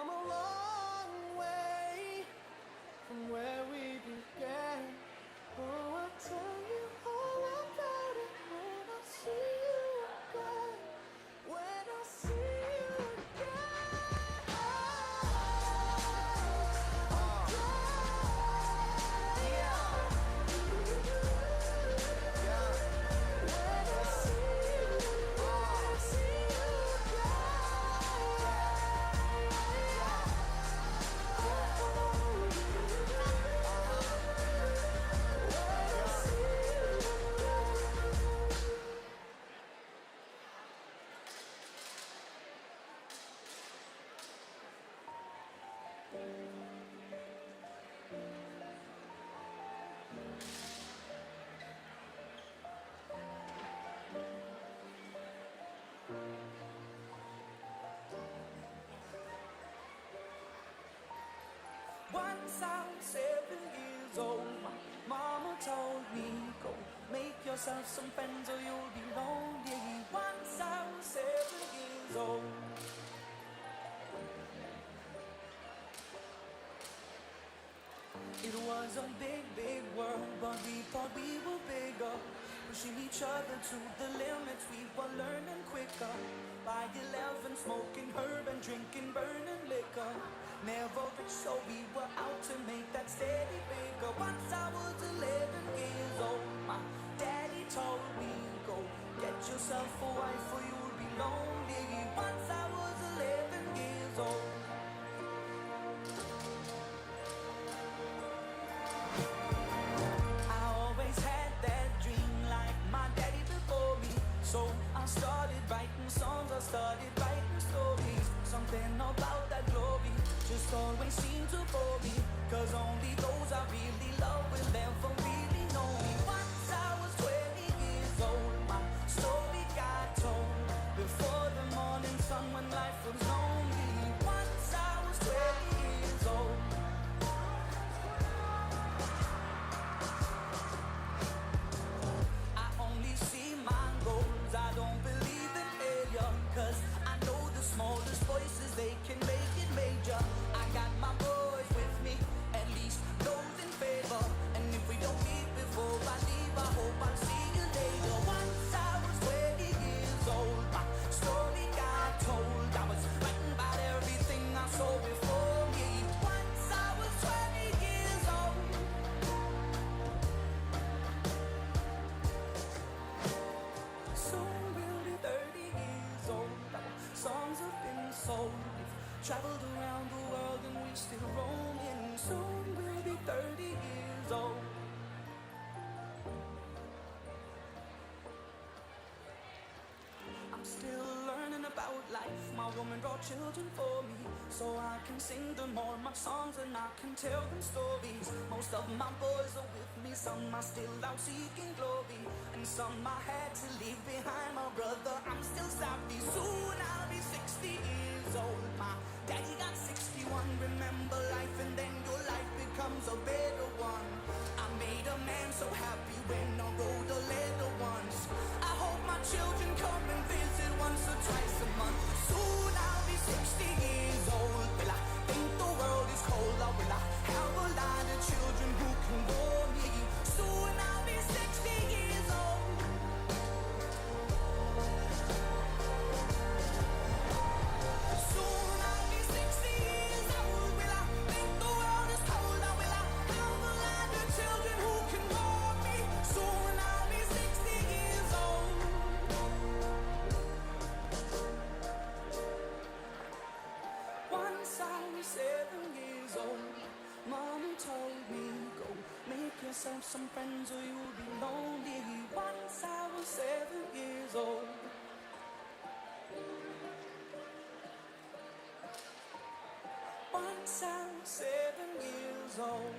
come a long way from where we began. Oh, I'll tell you all about it when I see you again. When I see you again. Once I was 7 years old, my mama told me, go make yourself some friends or you'll be lonely. Once I was 7 years old. It was a big, big world, but we thought we were bigger. Pushing each other to the limits, we were learning quicker. By 11, smoking herb and drinking burning liquor. Never rich, so we were out to make that steady bigger. Once I was 11 years old, my daddy told me, go get yourself a wife or you'll be lonely. Once I was 11 years old. I always had that dream like my daddy before me. So I started writing songs, I started writing stories. Something about that glory just always seemed to bore me. Cause only those I really love will never really know me. Once I was 20 years old, my story got told. Before the morning sun when life was lonely. Once I was 20 years old. I only see my goals, I don't believe in failure. Cause I know the smallest voices, they can make it major. I got my boys with me, at least those in favor. And if we don't meet before I leave, I hope I'll see you later. Once I was 20 years old, my story got told. I was writing about everything I saw before me. Once I was 20 years old. Soon we'll be 30 years old. Our songs have been sold. We've traveled around the world and we're still roaming. Soon we'll be 30 years old. I'm still learning about life. My woman brought children for me, so I can sing them all my songs and I can tell them stories. Most of my boys are with me, some are still out seeking glory, and some I had to leave behind. My brother, I'm still savvy. Soon I'll be 60 years old. My daddy got 61. Remember life and then your life becomes a better one. I made a man so happy when I wrote a letter once. I hope my children come and visit once or twice a month. Soon I'll be 60 years old. Will I think the world is cold, or will I have a lot of children who can bore me? Soon I'll be 60 years old. Soon I'll be 60 years old. Will I think the world is cold, or will I have a lot of children who can bore me? Soon I'll be 60 years old. Once I was 7 years old, Mama told me, go make yourself some friends or you'll be lonely. Once I was 7 years old. Once I was 7 years old.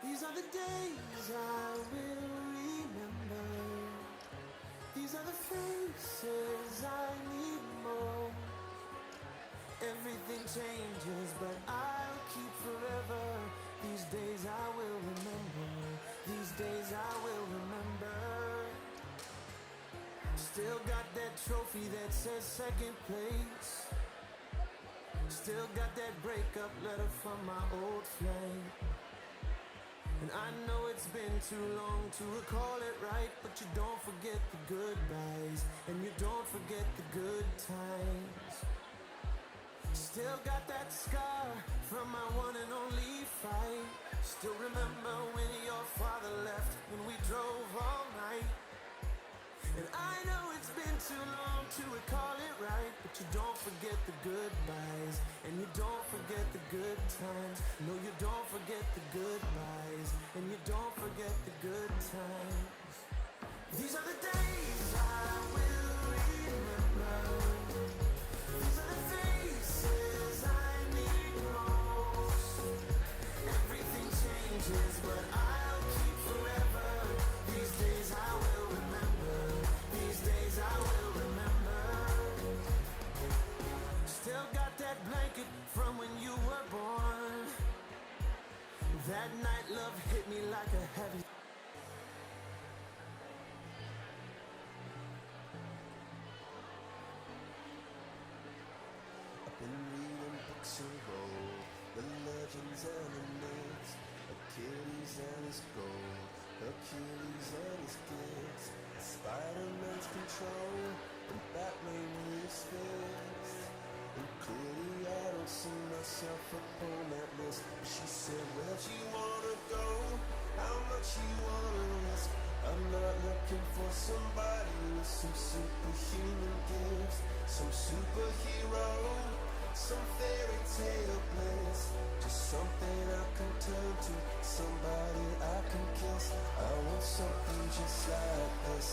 These are the days I will remember. These are the faces I need more. Everything changes, but I'll keep forever. These days I will remember. These days I will remember. Still got that trophy that says second place. Still got that breakup letter from my old flame. And I know it's been too long to recall it right, but you don't forget the goodbyes, and you don't forget the good times. Still got that scar from my one and only fight. Still remember when your father left and we drove all night. And I know it's been too long to recall it right, but you don't forget the goodbyes, and you don't forget the good times. No, you don't forget the goodbyes, and you don't forget the good times. These are the days I will remember. These are the faces I need most. Everything changes, but I'll keep forever. These days I will remember. These days I will remember. Still got that blanket from when you were born. That night love hit me like a heavy. I've been reading books of old, the legends and the myths, Achilles and his gold, Hercules and his gifts, Spider-Man's control, and Batman with his fist. And clearly I don't see myself upon that list. But she said, where'd you wanna go? How much you wanna risk? I'm not looking for somebody with some superhuman gifts, some superhero, some fairy tale bliss. Just something I can turn to, somebody I can kiss. I want something just like this.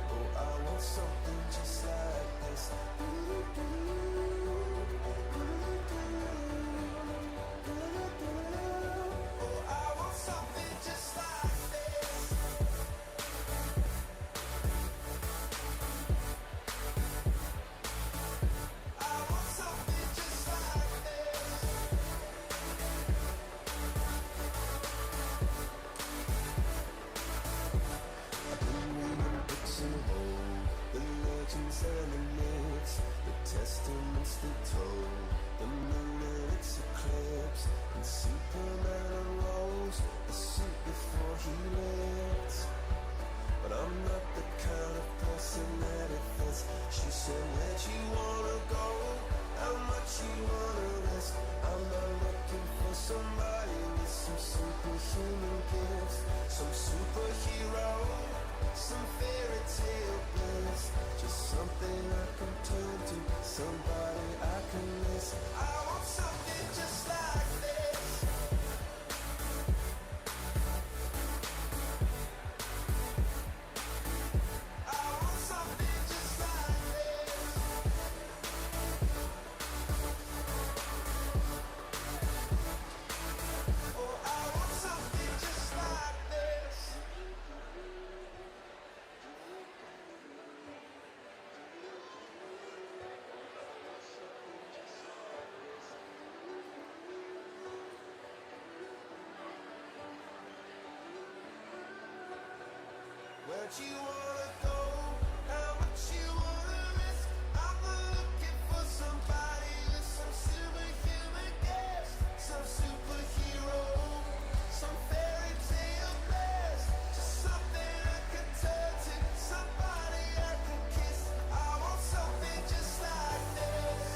Oh, I want something just like this. Oh, I want something just like this. I want something just like this. I've been reading books and old, the legends and the myths, the testaments they told, the moon and its eclipse, and Superman unrolls the suit before he lived. But I'm not the kind of person that it fits. She said, where'd you wanna go? How much you wanna risk? I'm not looking for somebody with some superhuman gifts, some superhero, some fairy tale bliss. Just something I can turn to, somebody I can miss. I want something just like this. I want something just like this. Oh, I want something just like this. Where'd you wanna go? How much you wanna risk? I'm not looking for somebody with some superhuman gifts, some superhero, some fairy tale bliss. Just something I can turn to, somebody I can kiss. I want something just like this.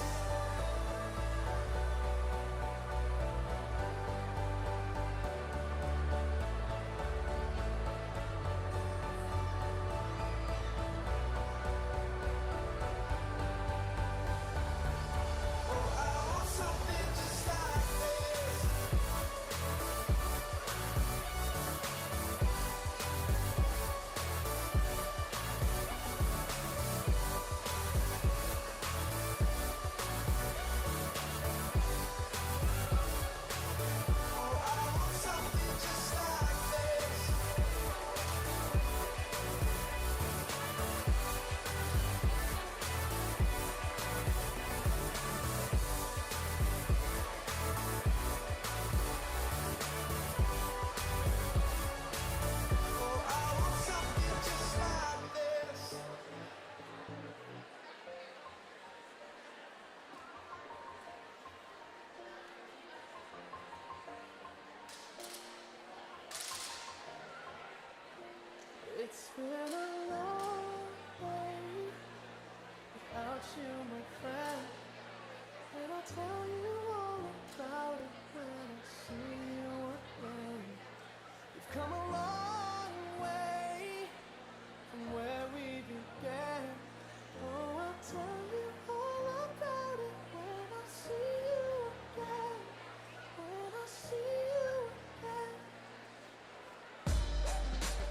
been a long way without you, my friend. And I'll tell you all about it when I see you again. We've come a long way from where we began. Oh, I'll tell you all about it when I see you again. When I see you again.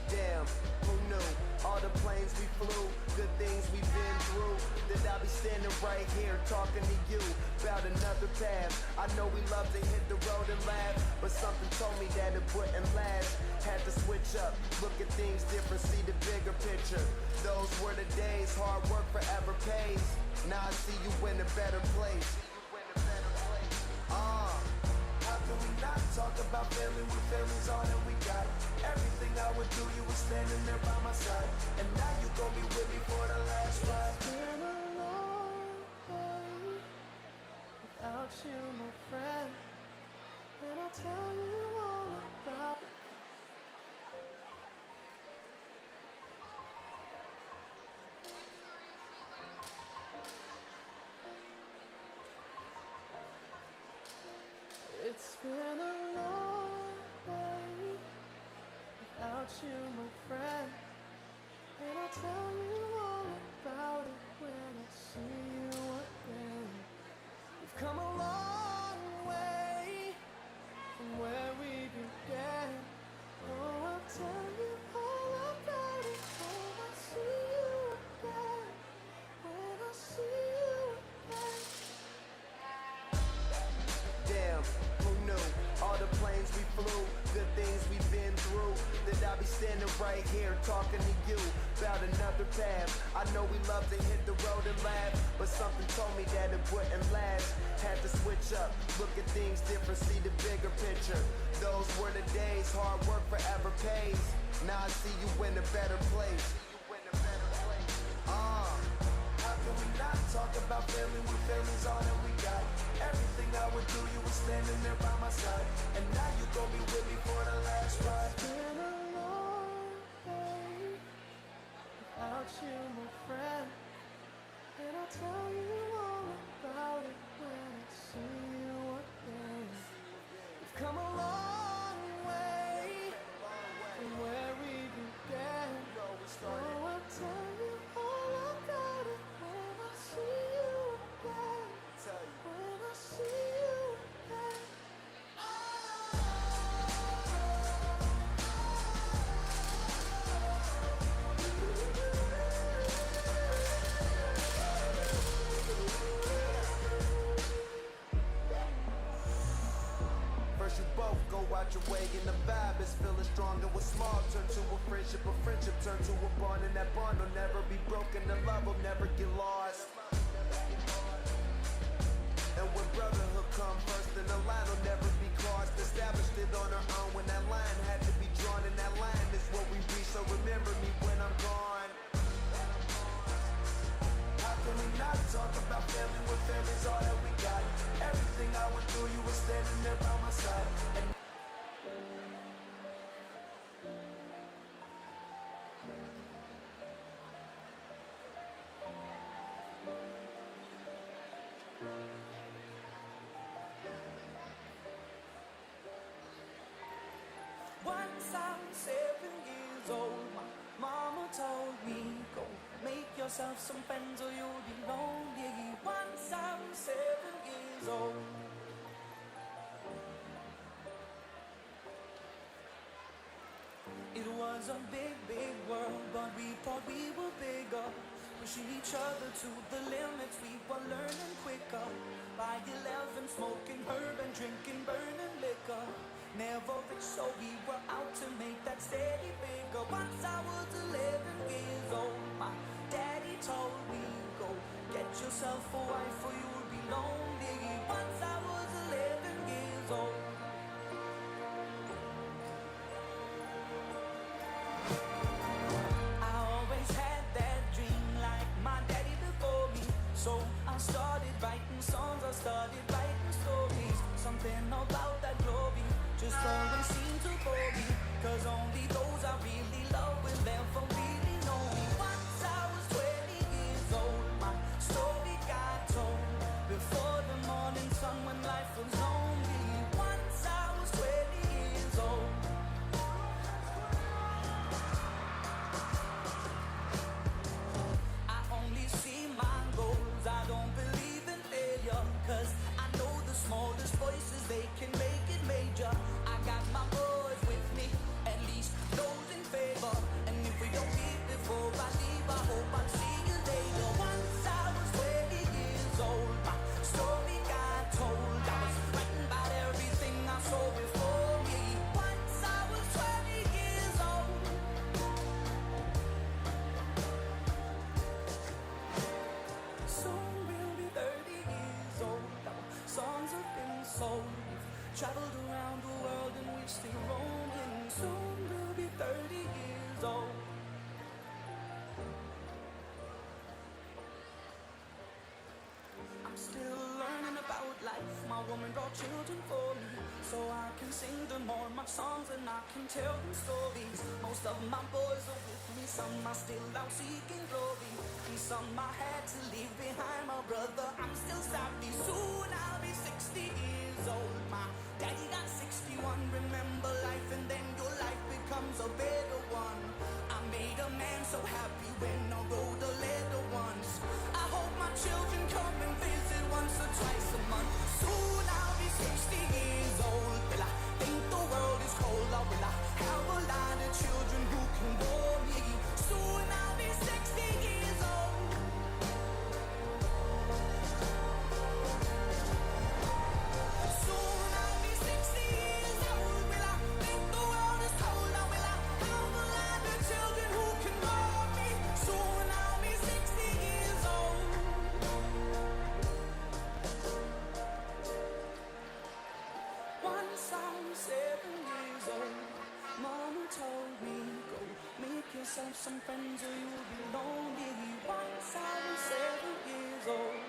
Damn, who knew? All the planes we flew, good things we've been through. That I'll be standing right here talking to you about another path. I know we love to hit the road and laugh, but something told me that it wouldn't last. Had to switch up, look at things different, see the bigger picture. Those were the days, hard work forever pays. Now I see you in a better place. How can we not talk about family when family's all that we got? Everything I would do, you were standing there by my side. And now you gon' be with me for the last ride. It's been a long way without you, my friend. And I'll tell you all about it. It's been a long way without you, my friend. And I'll tell you all about it when I see you again. We've come a long way from where we began. Oh, I'll tell you all about it when I see you again. When I see you again. Damn, who knew? All the planes we flew, good things we've been through. That I'll be standing right here talking to you about another path. I know we love to hit the road and laugh, but something told me that it wouldn't last. Had to switch up, look at things different, see the bigger picture. Those were the days, hard work forever pays. Now I see you in a better place. How can we not talk about family when family's all that we got? Everything I would do, you were standing there by my side. And now you gon' be with me for the last ride. It's been a long way without you, my friend. And I'll tell you all about it when I see you again. We've come a long way from where we began. Oh, I'll tell you all about it when I see you again. When I see you again. First you both go out your way and the vibe is feeling strong. And what's small turn to a friendship turn to a bond. And that bond will never be broken, the love will never get lost. And when brotherhood come first, then the line will never be crossed. Established it on our own when that line had to be drawn. And that line is what we reach, so remember me when I'm gone. How can we not talk about family when family's all that we got? Everything I would do, you were standing there by my side. And once I was 7 years old, my mama told me, go make yourself some friends or you'll be lonely. Once I was 7 years old. It was a big, big world, but we thought we were bigger. Pushing each other to the limits, we were learning quicker. By 11, smoking herb and drinking burning liquor. Never rich, so we were out to make that steady figure. Once I was 11 years old, my daddy told me, go get yourself a wife or you'll be lonely. Once I was 11 years old. I always had that dream like my daddy before me. So I started writing songs, I started writing stories. Something about that glory just always seemed to bore me. 'Cause only those I really love will ever be around the world and we're still roaming. Soon we'll be 30 years old. I'm still learning about life. My woman brought children for me, so I can sing them all my songs and I can tell them stories. Most of my boys are with me, some are still out seeking glory. Some I had to leave behind, my brother, I'm still savvy. Soon I'll be 60 years old. My daddy got 61. Remember life and then your life becomes a better one. I made a man so happy when I wrote a letter once. I hope my children come and visit once or twice a month. Soon I'll be 60 years old. Will I think the world is cold, or will I have a lot of children who can bore me? Soon I'll be 60 years old. Soon I'll be 60 years old. Will I think the world is cold, or will I have a lot of children who can bore me? Soon I'll be 60 years old. Once I was 7 years old, Mama told me, go make yourself some friends or you'll be lonely. Once I was 7 years old.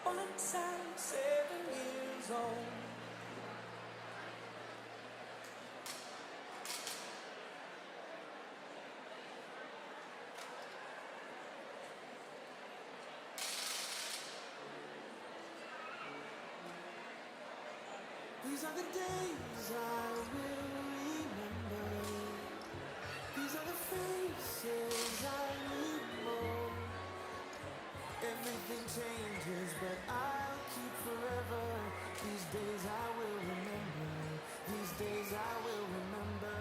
Once I was 7 years old. These are the days I will remember. These are the faces I need more. Everything changes, but I'll keep forever. These days I will remember. These days I will remember.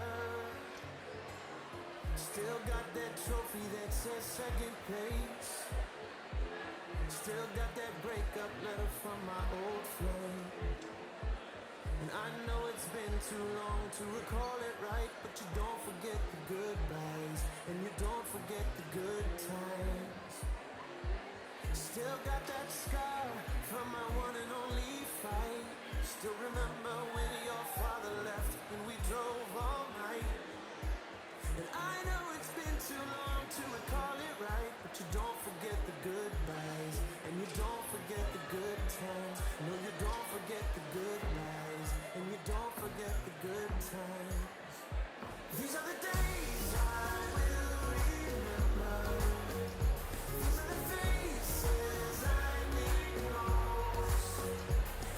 Still got that trophy that says second place. Still got that breakup letter from my old flame. And I know it's been too long to recall it right, but you don't forget the goodbyes, and you don't forget the good times. Still got that scar from my one and only fight. Still remember when your father left and we drove all night. And I know it's been too long to recall it right, but you don't forget the goodbyes, and you don't forget the good times. No, you don't forget the goodbyes, and you don't forget the good times. These are the days I will remember. These are the faces I need most.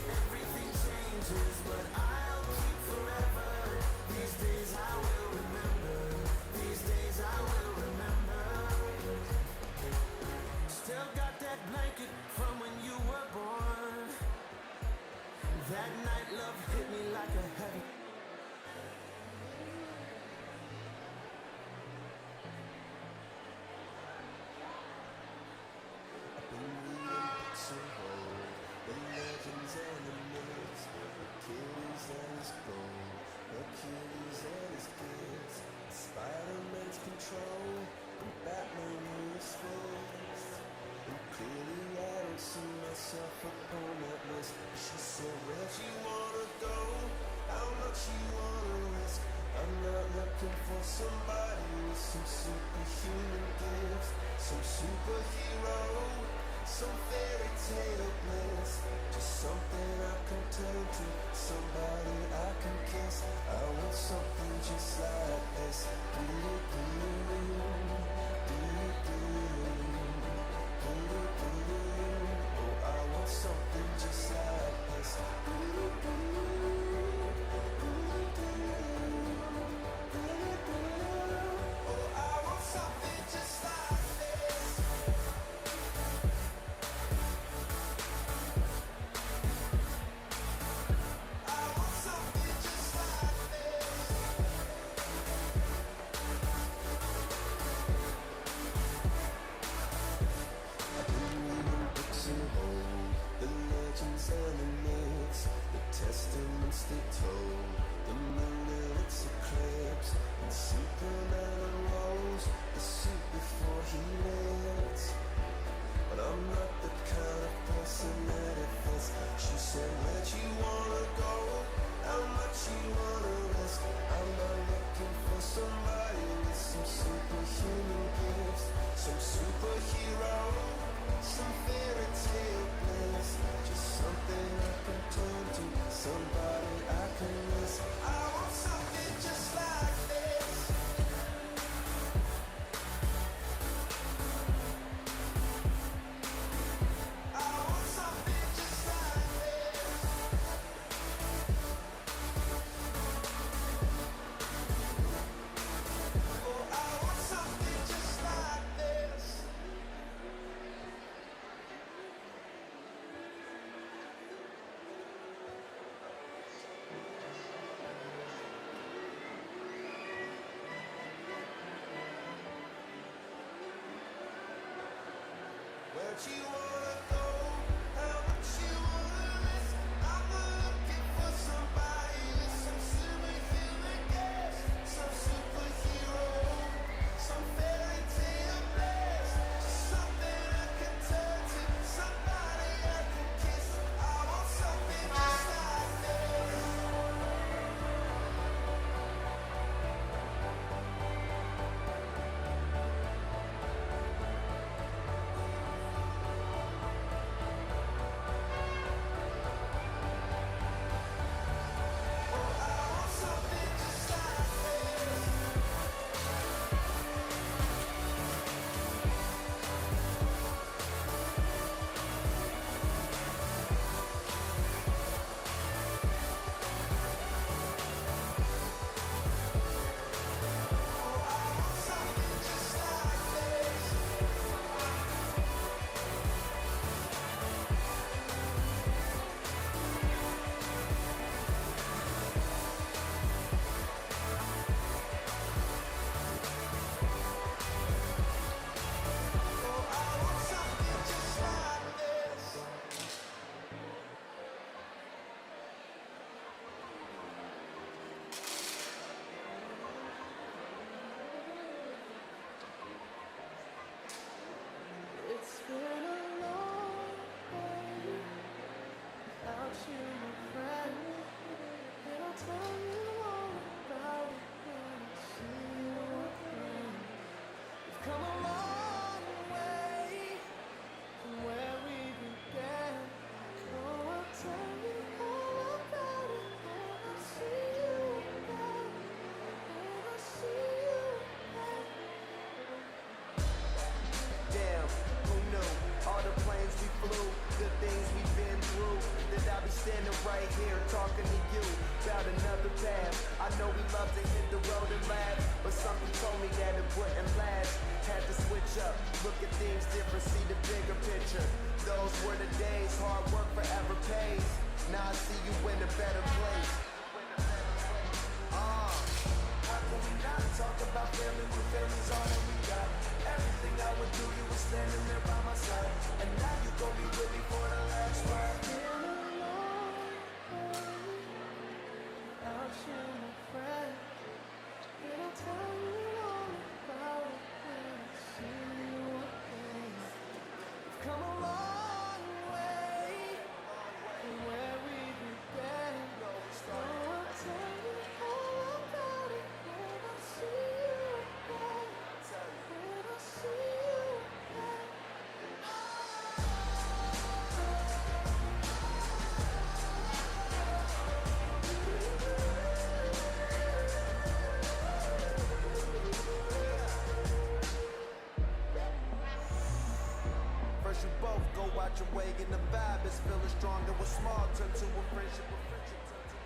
Everything changes, but I'll keep forever. These days I will remember. These days I will remember. Still got that blanket from when you were born. That night love hit me like a heavy. I've been reading books of old, the legends and the myths, Achilles and his gold, Achilles and his gifts, Spider-Man's control, and Batman in his fist. And clearly I don't see myself upon that list. She said, where'd you wanna go? How much you wanna risk? I'm not looking for somebody with some superhuman gifts, some superhero, some fairy tale bliss. Just something I can turn to, somebody I can kiss. I want something just like this. Oh, I want something just like this. Oh, I want something just like this. I want something just like this. I've been reading books of old, the legends and the myths, the testaments they told, the moon and its eclipse, and Superman unrolls the suit before he lives. but I'm not the kind of person that it fits. She said, where'd you wanna go? How much you wanna risk? I'm not looking for somebody with some superhuman gifts, some superhero, some fairy tale bliss. Just something I can turn to, somebody I can miss. I want something just like this. I want something just like this. Oh, I want something just like this. Where'd you wanna go? How much you wanna risk? I'm not looking for somebody with some superhuman gifts, some superhero, some fairy tale bliss. Just something I can turn to, somebody I can kiss. I want something just like this. It's been a long day without you, my friend. And I'll tell you all about it when I see you again. We've come a long way from where we began. Oh, I'll tell you all about it when I see you again. When I see you again. Damn, who knew? All the planes we flew, good things we've been through. That I'll be standing right here talking to you about another path. I know we love to hit the road and laugh, but something told me that it wouldn't last. Had to switch up, look at things different, see the bigger picture. Those were the days, hard work forever pays. Now I see you in a better place. How can we not talk about family when family's all that we got? Everything I would do, you were standing there by my side. And now you gon' be with me for the last ride. It's been a long day without you, my friend. And I'll tell you all about it when I see you again. We've come a long way from where we began. So I'll tell you all about it when I see you again. When I see you again. First you both go out your way and the vibe is feeling strong. And what's small turn to a friendship, a friendship turn to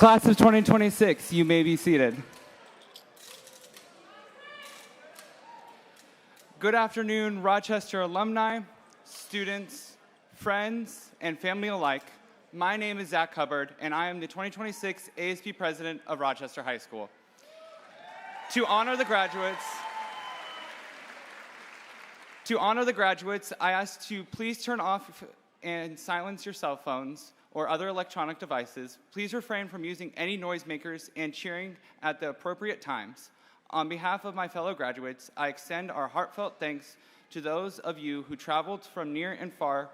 Class of 2026, you may be seated. Good afternoon, Rochester alumni, students, friends, and family alike. My name is Zach Hubbard, and I am the 2026 ASB President of Rochester High School. To honor the graduates, I ask to please turn off and silence your cell phones or other electronic devices. Please refrain from using any noisemakers and cheering at the appropriate times. On behalf of my fellow graduates, I extend our heartfelt thanks to those of you who traveled from near and far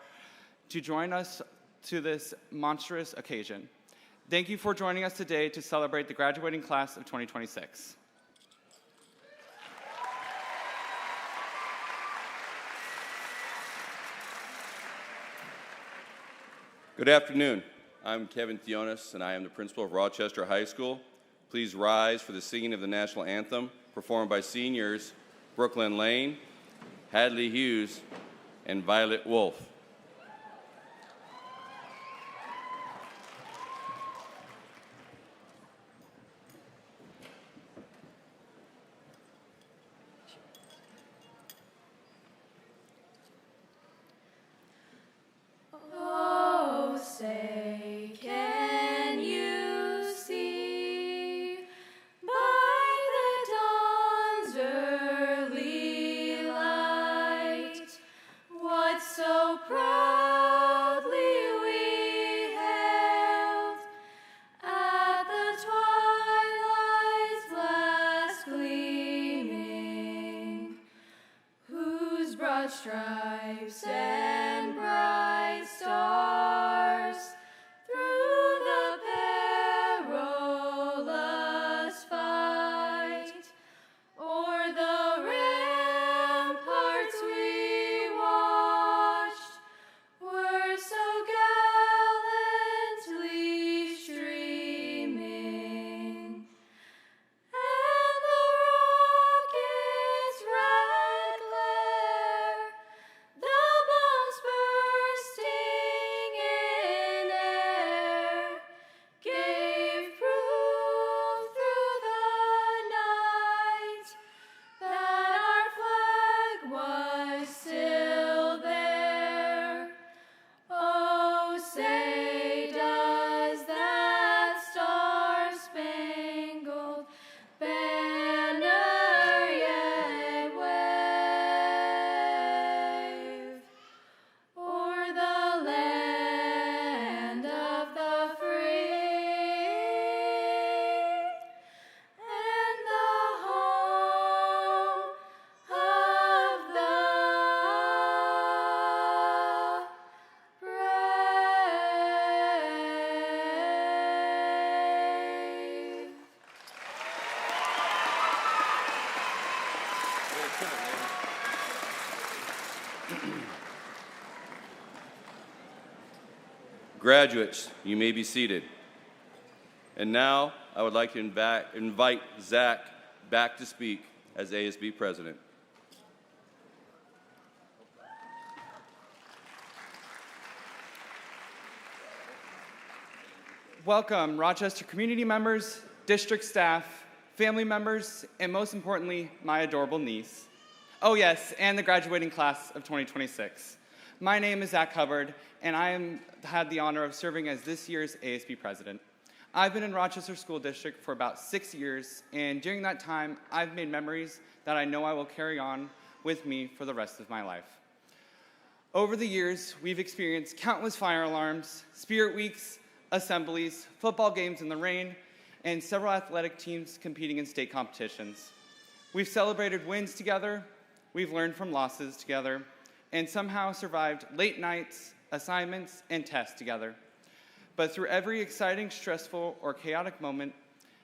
to join us to this monstrous occasion. Thank you for joining us today to celebrate the graduating class of 2026. Good afternoon. I'm Kevin Theonis, and I am the principal of Rochester High School. Please rise for the singing of the national anthem, performed by seniors Brooklyn Lane, Hadley Hughes, and Violet Wolf. stripes and bright stars through the perilous fight, o'er the ramparts we watched were so gallantly streaming, and the rocket's red glare, the bombs bursting in air, gave proof through the night that our flag was still there. Oh, say does that star-spangled banner yet wave o'er the land of the free and the home of the brave. Graduates, you may be seated. And now, I would like to invite Zach back to speak as ASB president. Welcome, Rochester community members, district staff, family members, and most importantly, my adorable niece. Oh yes, and the graduating class of 2026. My name is Zach Hubbard, and I had the honor of serving as this year's ASB president. I've been in Rochester School District for about 6 years, and during that time, I've made memories that I know I will carry on with me for the rest of my life. Over the years, we've experienced countless fire alarms, spirit weeks, assemblies, football games in the rain, and several athletic teams competing in state competitions. We've celebrated wins together, we've learned from losses together, and somehow survived late nights, assignments, and tests together. But through every exciting, stressful, or chaotic moment,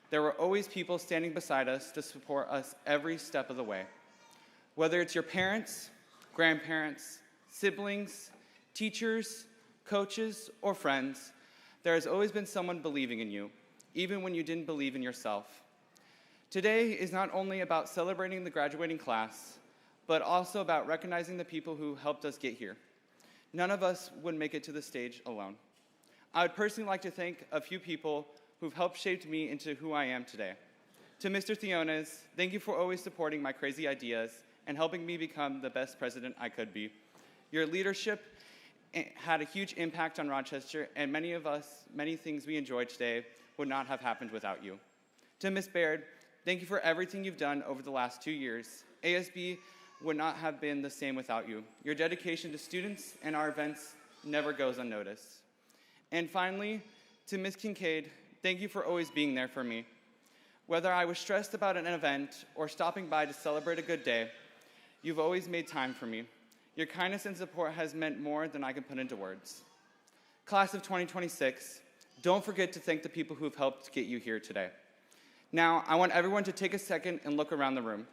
there were always people standing beside us to support us every step of the way. Whether it's your parents, grandparents, siblings, teachers, coaches, or friends, there has always been someone believing in you, even when you didn't believe in yourself. Today is not only about celebrating the graduating class, but also about recognizing the people who helped us get here. None of us would make it to the stage alone. I would personally like to thank a few people who've helped shape me into who I am today. To Mr. Theones, thank you for always supporting my crazy ideas and helping me become the best president I could be. Your leadership had a huge impact on Rochester, and many things we enjoyed today would not have happened without you. To Ms. Baird, thank you for everything you've done over the last 2 years. ASB would not have been the same without you. Your dedication to students and our events never goes unnoticed. And finally, to Ms. Kincaid, thank you for always being there for me. Whether I was stressed about an event or stopping by to celebrate a good day, you've always made time for me. Your kindness and support has meant more than I can put into words. Class of 2026, don't forget to thank the people who have helped get you here today. Now, I want everyone to take a second and look around the room.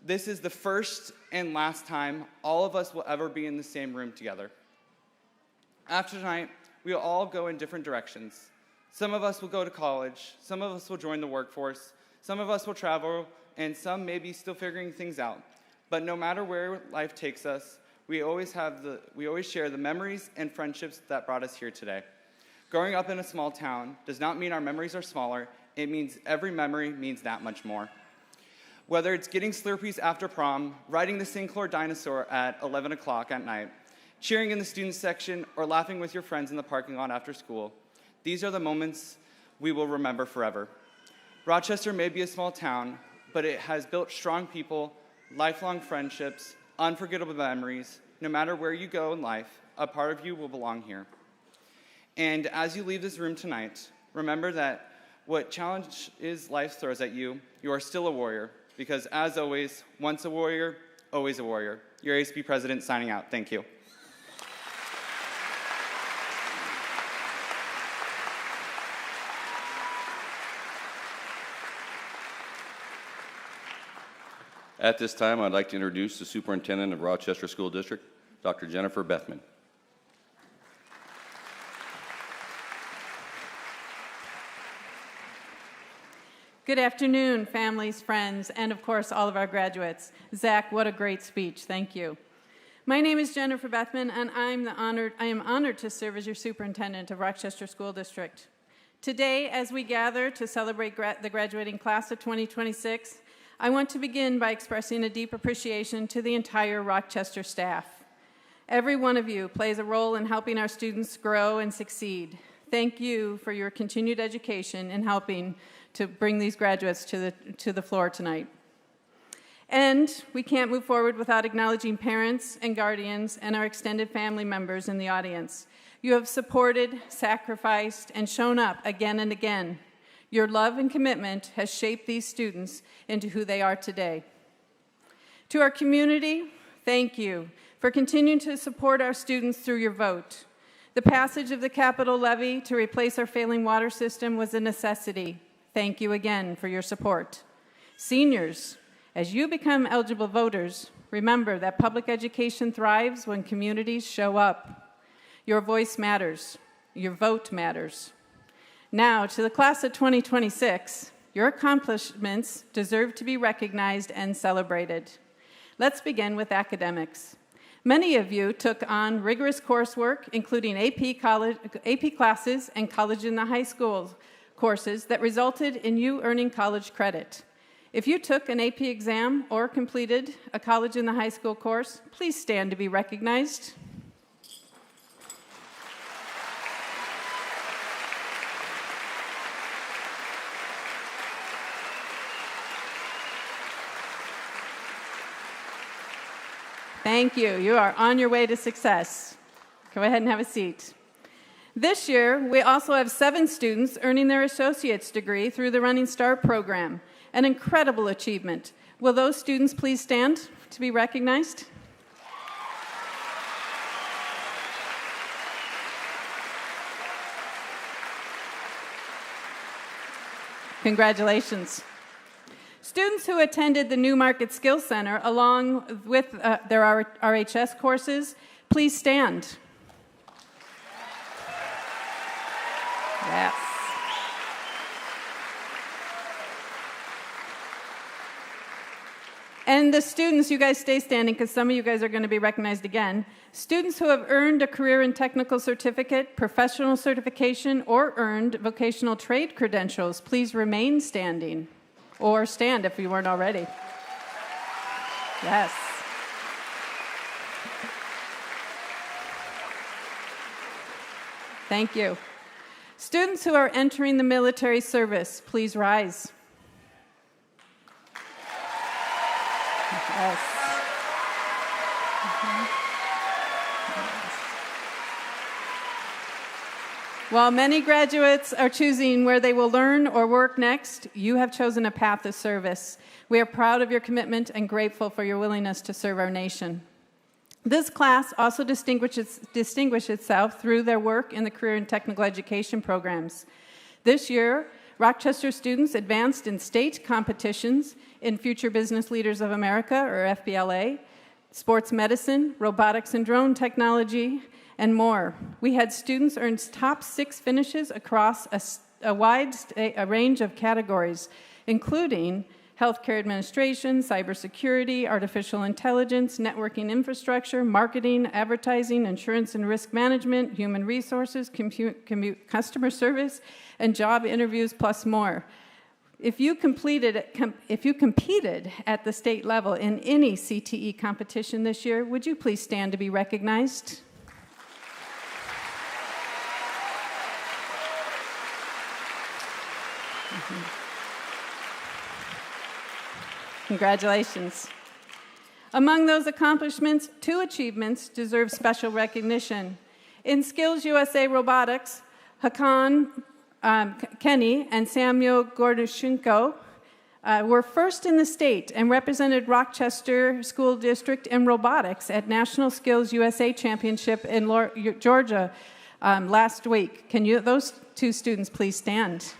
This is the first and last time all of us will ever be in the same room together. After tonight, we will all go in different directions. Some of us will go to college, some of us will join the workforce, some of us will travel, and some may be still figuring things out. But no matter where life takes us, we always share the memories and friendships that brought us here today. Growing up in a small town does not mean our memories are smaller, it means every memory means that much more. Whether it's getting Slurpees after prom, riding the Sinclair dinosaur at 11 o'clock at night, cheering in the student section, or laughing with your friends in the parking lot after school, these are the moments we will remember forever. Rochester may be a small town, but it has built strong people, lifelong friendships, unforgettable memories. No matter where you go in life, a part of you will belong here. And as you leave this room tonight, remember that what challenges life throws at you, you are still a warrior, because as always, once a warrior, always a warrior. Your ASB president signing out. Thank you. At this time, I'd like to introduce the Superintendent of Rochester School District, Dr. Jennifer Bethman. Good afternoon, families, friends, and of course, all of our graduates. Zach, what a great speech. Thank you. My name is Jennifer Bethman, and I am honored to serve as your superintendent of Rochester School District. Today, as we gather to celebrate the graduating class of 2026, I want to begin by expressing a deep appreciation to the entire Rochester staff. Every one of you plays a role in helping our students grow and succeed. Thank you for your continued education in helping to bring these graduates to the floor tonight. And we can't move forward without acknowledging parents and guardians and our extended family members in the audience. You have supported, sacrificed, and shown up again and again. Your love and commitment has shaped these students into who they are today. To our community, thank you for continuing to support our students through your vote. The passage of the capital levy to replace our failing water system was a necessity. Thank you again for your support. Seniors, as you become eligible voters, remember that public education thrives when communities show up. Your voice matters. Your vote matters. Now, to the class of 2026, your accomplishments deserve to be recognized and celebrated. Let's begin with academics. Many of you took on rigorous coursework, including AP classes and college in the high school courses that resulted in you earning college credit. If you took an AP exam or completed a college in the high school course, please stand to be recognized. Thank you. You are on your way to success. Go ahead and have a seat. This year, we also have 7 students earning their associate's degree through the Running Start program, an incredible achievement. Will those students please stand to be recognized? Congratulations. Students who attended the New Market Skills Center along with their RHS courses, please stand. Yes. And the students, you guys stay standing because some of you guys are going to be recognized again. Students who have earned a career and technical certificate, professional certification, or earned vocational trade credentials, please remain standing. Or stand if you weren't already. Yes. Thank you. Students who are entering the military service, please rise. Yes. While many graduates are choosing where they will learn or work next, you have chosen a path of service. We are proud of your commitment and grateful for your willingness to serve our nation. This class also distinguishes itself through their work in the career and technical education programs. This year, Rochester students advanced in state competitions in Future Business Leaders of America, or FBLA, sports medicine, robotics and drone technology, and more. We had students earn top 6 finishes across a wide range of categories, including healthcare administration, cybersecurity, artificial intelligence, networking infrastructure, marketing, advertising, insurance and risk management, human resources, customer service, and job interviews, plus more. If you competed at the state level in any CTE competition this year, would you please stand to be recognized? Congratulations. Among those accomplishments, 2 achievements deserve special recognition. In Skills USA Robotics, Hakan Kenny and Samuel Gordushenko were first in the state and represented Rochester School District in robotics at National Skills USA Championship in Georgia last week. Can those two students please stand?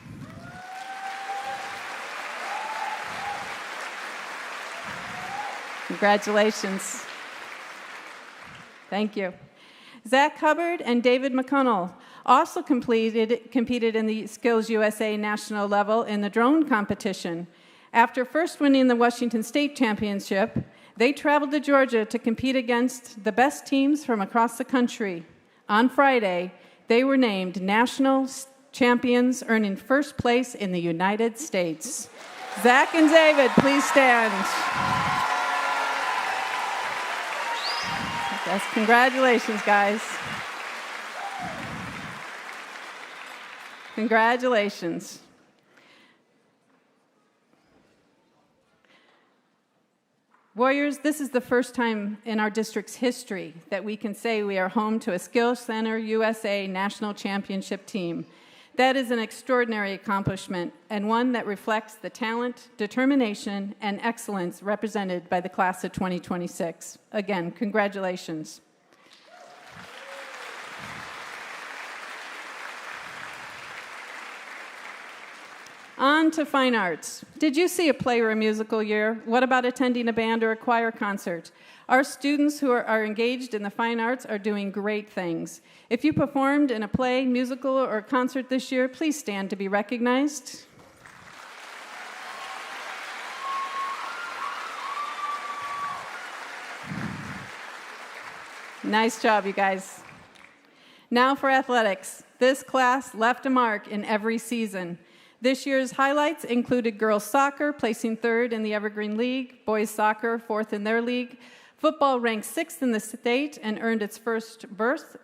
Congratulations. Thank you. Zach Hubbard and David McConnell also competed in the Skills USA national level in the drone competition. After first winning the Washington State Championship, they traveled to Georgia to compete against the best teams from across the country. On Friday, they were named national champions, earning first place in the United States. Zach and David, please stand. Yes, congratulations, guys. Congratulations. Warriors, this is the first time in our district's history that we can say we are home to a Skills Center USA National Championship team. That is an extraordinary accomplishment and one that reflects the talent, determination, and excellence represented by the class of 2026. Again, congratulations. On to fine arts. Did you see a play or a musical year? What about attending a band or a choir concert? Our students who are engaged in the fine arts are doing great things. If you performed in a play, musical, or concert this year, please stand to be recognized. Nice job, you guys. Now for athletics. This class left a mark in every season. This year's highlights included girls soccer, placing third in the Evergreen League, boys soccer, fourth in their league. Football ranked sixth in the state and earned its first berth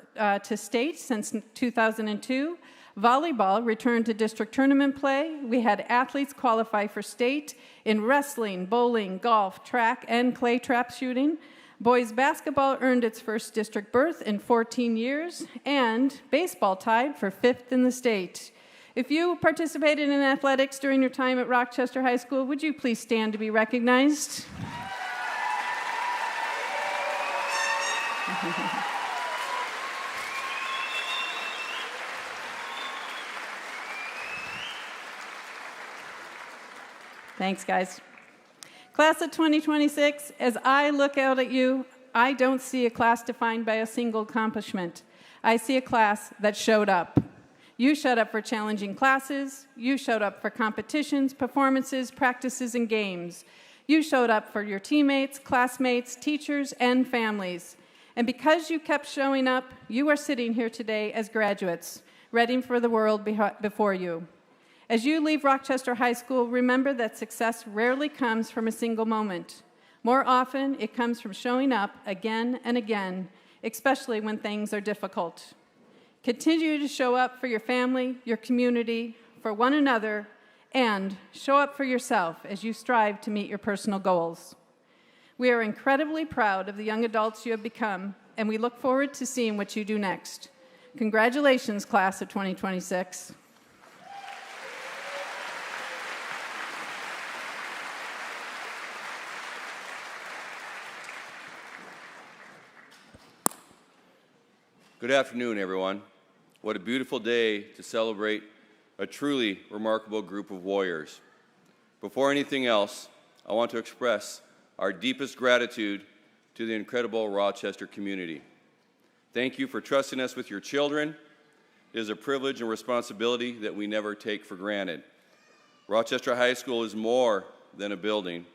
to state since 2002. Volleyball returned to district tournament play. We had athletes qualify for state in wrestling, bowling, golf, track, and clay trap shooting. Boys basketball earned its first district berth in 14 years, and baseball tied for fifth in the state. If you participated in athletics during your time at Rochester High School, would you please stand to be recognized? Thanks, guys. Class of 2026, as I look out at you, I don't see a class defined by a single accomplishment. I see a class that showed up. You showed up for challenging classes. You showed up for competitions, performances, practices, and games. You showed up for your teammates, classmates, teachers, and families. And because you kept showing up, you are sitting here today as graduates, ready for the world before you. As you leave Rochester High School, remember that success rarely comes from a single moment. More often, it comes from showing up again and again, especially when things are difficult. Continue to show up for your family, your community, for one another, and show up for yourself as you strive to meet your personal goals. We are incredibly proud of the young adults you have become, and we look forward to seeing what you do next. Congratulations, class of 2026. Good afternoon, everyone. What a beautiful day to celebrate a truly remarkable group of warriors. Before anything else, I want to express our deepest gratitude to the incredible Rochester community. Thank you for trusting us with your children. It is a privilege and responsibility that we never take for granted. Rochester High School is more than a building.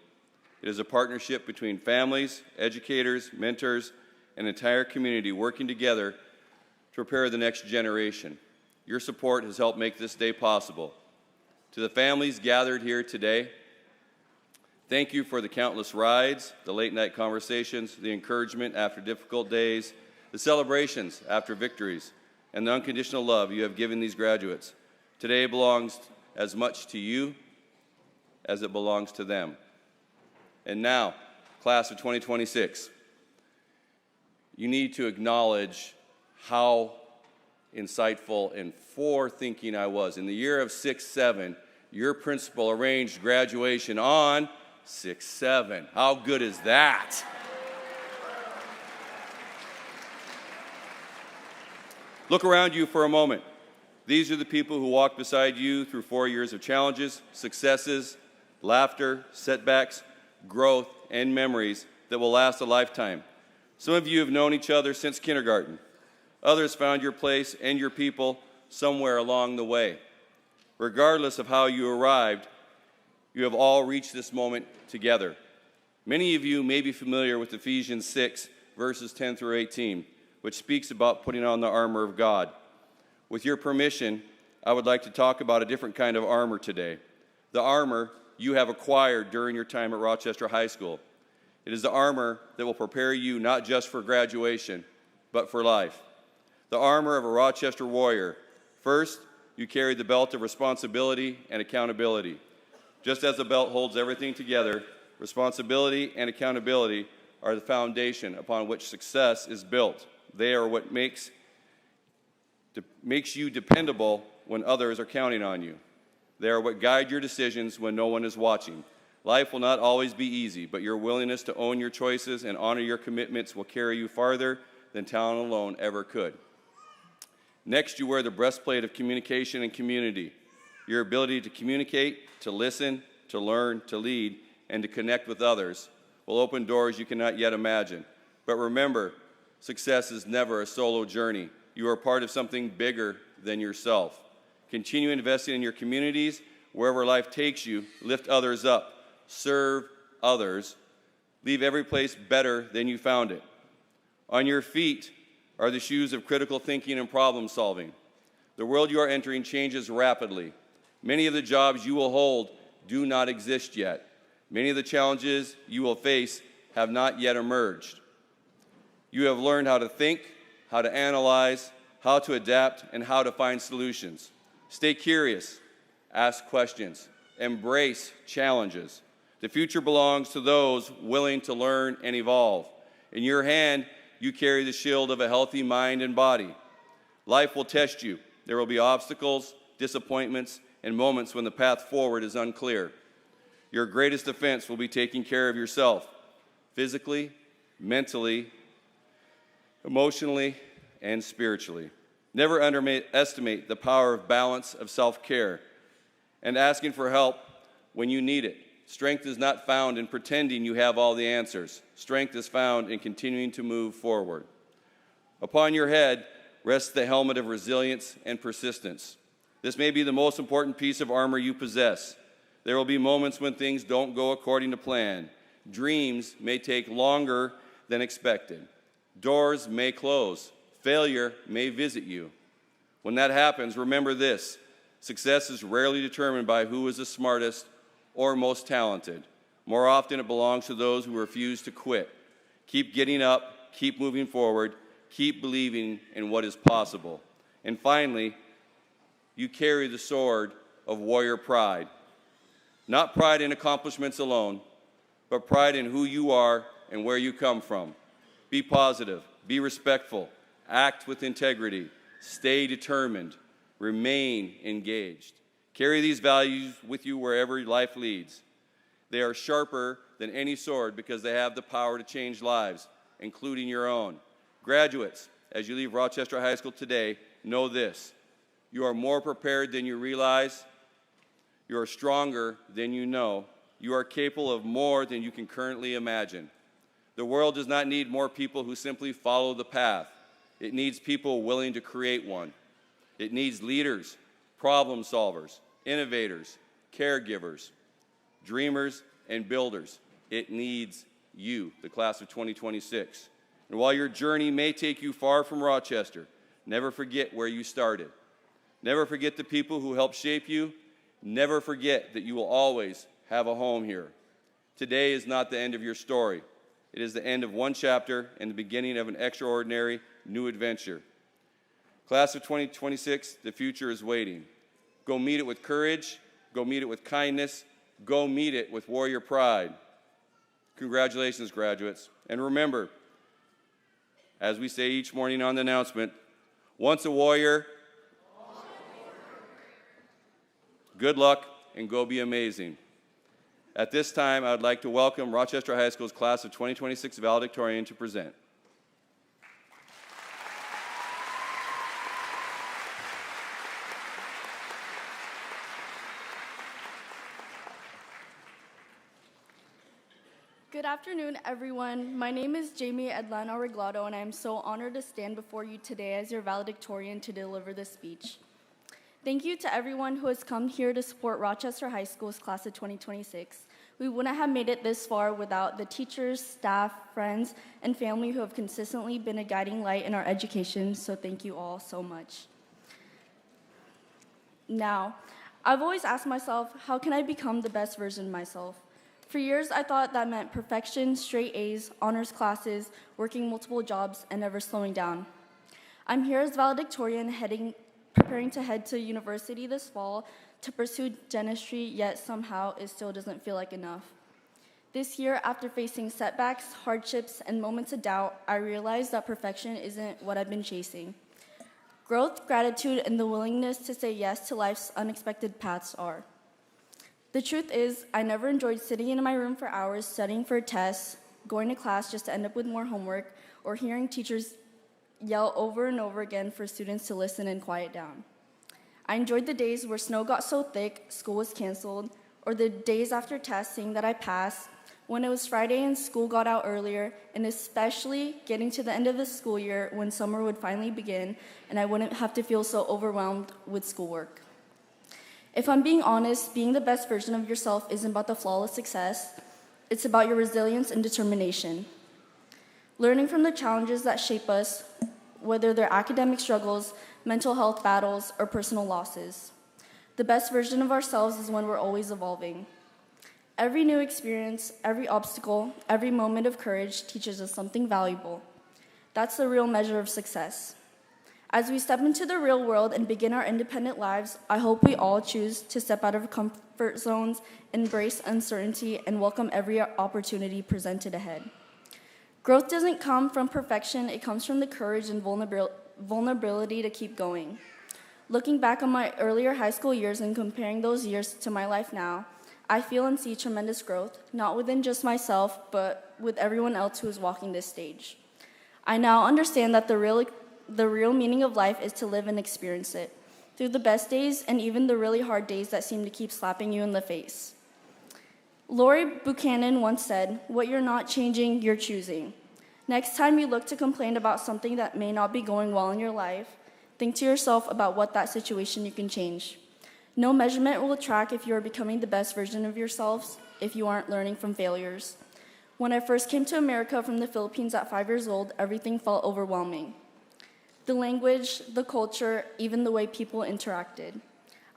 It is a partnership between families, educators, mentors, and an entire community working together to prepare the next generation. Your support has helped make this day possible. To the families gathered here today, thank you for the countless rides, the late-night conversations, the encouragement after difficult days, the celebrations after victories, and the unconditional love you have given these graduates. Today belongs as much to you as it belongs to them. And now, class of 2026, you need to acknowledge how insightful and forward-thinking I was. In the year of 6-7, your principal arranged graduation on 6/7. How good is that? Look around you for a moment. These are the people who walked beside you through 4 years of challenges, successes, laughter, setbacks, growth, and memories that will last a lifetime. Some of you have known each other since kindergarten. Others found your place and your people somewhere along the way. Regardless of how you arrived, you have all reached this moment together. Many of you may be familiar with Ephesians 6, verses 10 through 18, which speaks about putting on the armor of God. With your permission, I would like to talk about a different kind of armor today. The armor you have acquired during your time at Rochester High School. It is the armor that will prepare you not just for graduation, but for life. The armor of a Rochester warrior. First, you carry the belt of responsibility and accountability. Just as the belt holds everything together, responsibility and accountability are the foundation upon which success is built. They are what makes you dependable when others are counting on you. They are what guide your decisions when no one is watching. Life will not always be easy, but your willingness to own your choices and honor your commitments will carry you farther than talent alone ever could. Next, you wear the breastplate of communication and community. Your ability to communicate, to listen, to learn, to lead, and to connect with others will open doors you cannot yet imagine. But remember, success is never a solo journey. You are part of something bigger than yourself. Continue investing in your communities. Wherever life takes you, lift others up. Serve others. Leave every place better than you found it. On your feet are the shoes of critical thinking and problem solving. The world you are entering changes rapidly. Many of the jobs you will hold do not exist yet. Many of the challenges you will face have not yet emerged. You have learned how to think, how to analyze, how to adapt, and how to find solutions. Stay curious, ask questions, embrace challenges. The future belongs to those willing to learn and evolve. In your hand, you carry the shield of a healthy mind and body. Life will test you. There will be obstacles, disappointments, and moments when the path forward is unclear. Your greatest defense will be taking care of yourself, physically, mentally, emotionally, and spiritually. Never underestimate the power of balance, of self-care, and asking for help when you need it. Strength is not found in pretending you have all the answers. Strength is found in continuing to move forward. Upon your head rests the helmet of resilience and persistence. This may be the most important piece of armor you possess. There will be moments when things don't go according to plan. Dreams may take longer than expected. Doors may close. Failure may visit you. When that happens, remember this: success is rarely determined by who is the smartest or most talented. More often, it belongs to those who refuse to quit. Keep getting up, keep moving forward, keep believing in what is possible. And finally, you carry the sword of warrior pride. Not pride in accomplishments alone, but pride in who you are and where you come from. Be positive, be respectful, act with integrity, stay determined, remain engaged. Carry these values with you wherever life leads. They are sharper than any sword because they have the power to change lives, including your own. Graduates, as you leave Rochester High School today, know this: you are more prepared than you realize, you are stronger than you know, you are capable of more than you can currently imagine. The world does not need more people who simply follow the path. It needs people willing to create one. It needs leaders, problem solvers, innovators, caregivers, dreamers, and builders. It needs you, the class of 2026. And while your journey may take you far from Rochester, never forget where you started. Never forget the people who helped shape you. Never forget that you will always have a home here. Today is not the end of your story. It is the end of one chapter and the beginning of an extraordinary new adventure. Class of 2026, the future is waiting. Go meet it with courage. Go meet it with kindness. Go meet it with warrior pride. Congratulations, graduates. And remember, as we say each morning on the announcement, once a warrior, good luck, and go be amazing. At this time, I would like to welcome Rochester High School's class of 2026 valedictorian to present. Good afternoon, everyone. My name is Jamie Edlana Reglado, and I am so honored to stand before you today as your valedictorian to deliver this speech. Thank you to everyone who has come here to support Rochester High School's class of 2026. We wouldn't have made it this far without the teachers, staff, friends, and family who have consistently been a guiding light in our education, so thank you all so much. Now, I've always asked myself, how can I become the best version of myself? For years, I thought that meant perfection, straight A's, honors classes, working multiple jobs, and never slowing down. I'm here as valedictorian, preparing to head to university this fall to pursue dentistry, yet somehow it still doesn't feel like enough. This year, after facing setbacks, hardships, and moments of doubt, I realized that perfection isn't what I've been chasing. Growth, gratitude, and the willingness to say yes to life's unexpected paths are. The truth is, I never enjoyed sitting in my room for hours studying for tests, going to class just to end up with more homework, or hearing teachers yell over and over again for students to listen and quiet down. I enjoyed the days where snow got so thick, school was canceled, or the days after tests seeing that I passed, when it was Friday and school got out earlier, and especially getting to the end of the school year when summer would finally begin and I wouldn't have to feel so overwhelmed with schoolwork. If I'm being honest, being the best version of yourself isn't about the flawless success. It's about your resilience and determination. Learning from the challenges that shape us, whether they're academic struggles, mental health battles, or personal losses. The best version of ourselves is when we're always evolving. Every new experience, every obstacle, every moment of courage teaches us something valuable. That's the real measure of success. As we step into the real world and begin our independent lives, I hope we all choose to step out of comfort zones, embrace uncertainty, and welcome every opportunity presented ahead. Growth doesn't come from perfection, it comes from the courage and vulnerability to keep going. Looking back on my earlier high school years and comparing those years to my life now, I feel and see tremendous growth, not within just myself, but with everyone else who is walking this stage. I now understand that the real meaning of life is to live and experience it, through the best days and even the really hard days that seem to keep slapping you in the face. Lori Buchanan once said, "What you're not changing, you're choosing." Next time you look to complain about something that may not be going well in your life, think to yourself about what that situation you can change. No measurement will track if you are becoming the best version of yourselves if you aren't learning from failures. When I first came to America from the Philippines at 5 years old, everything felt overwhelming. The language, the culture, even the way people interacted.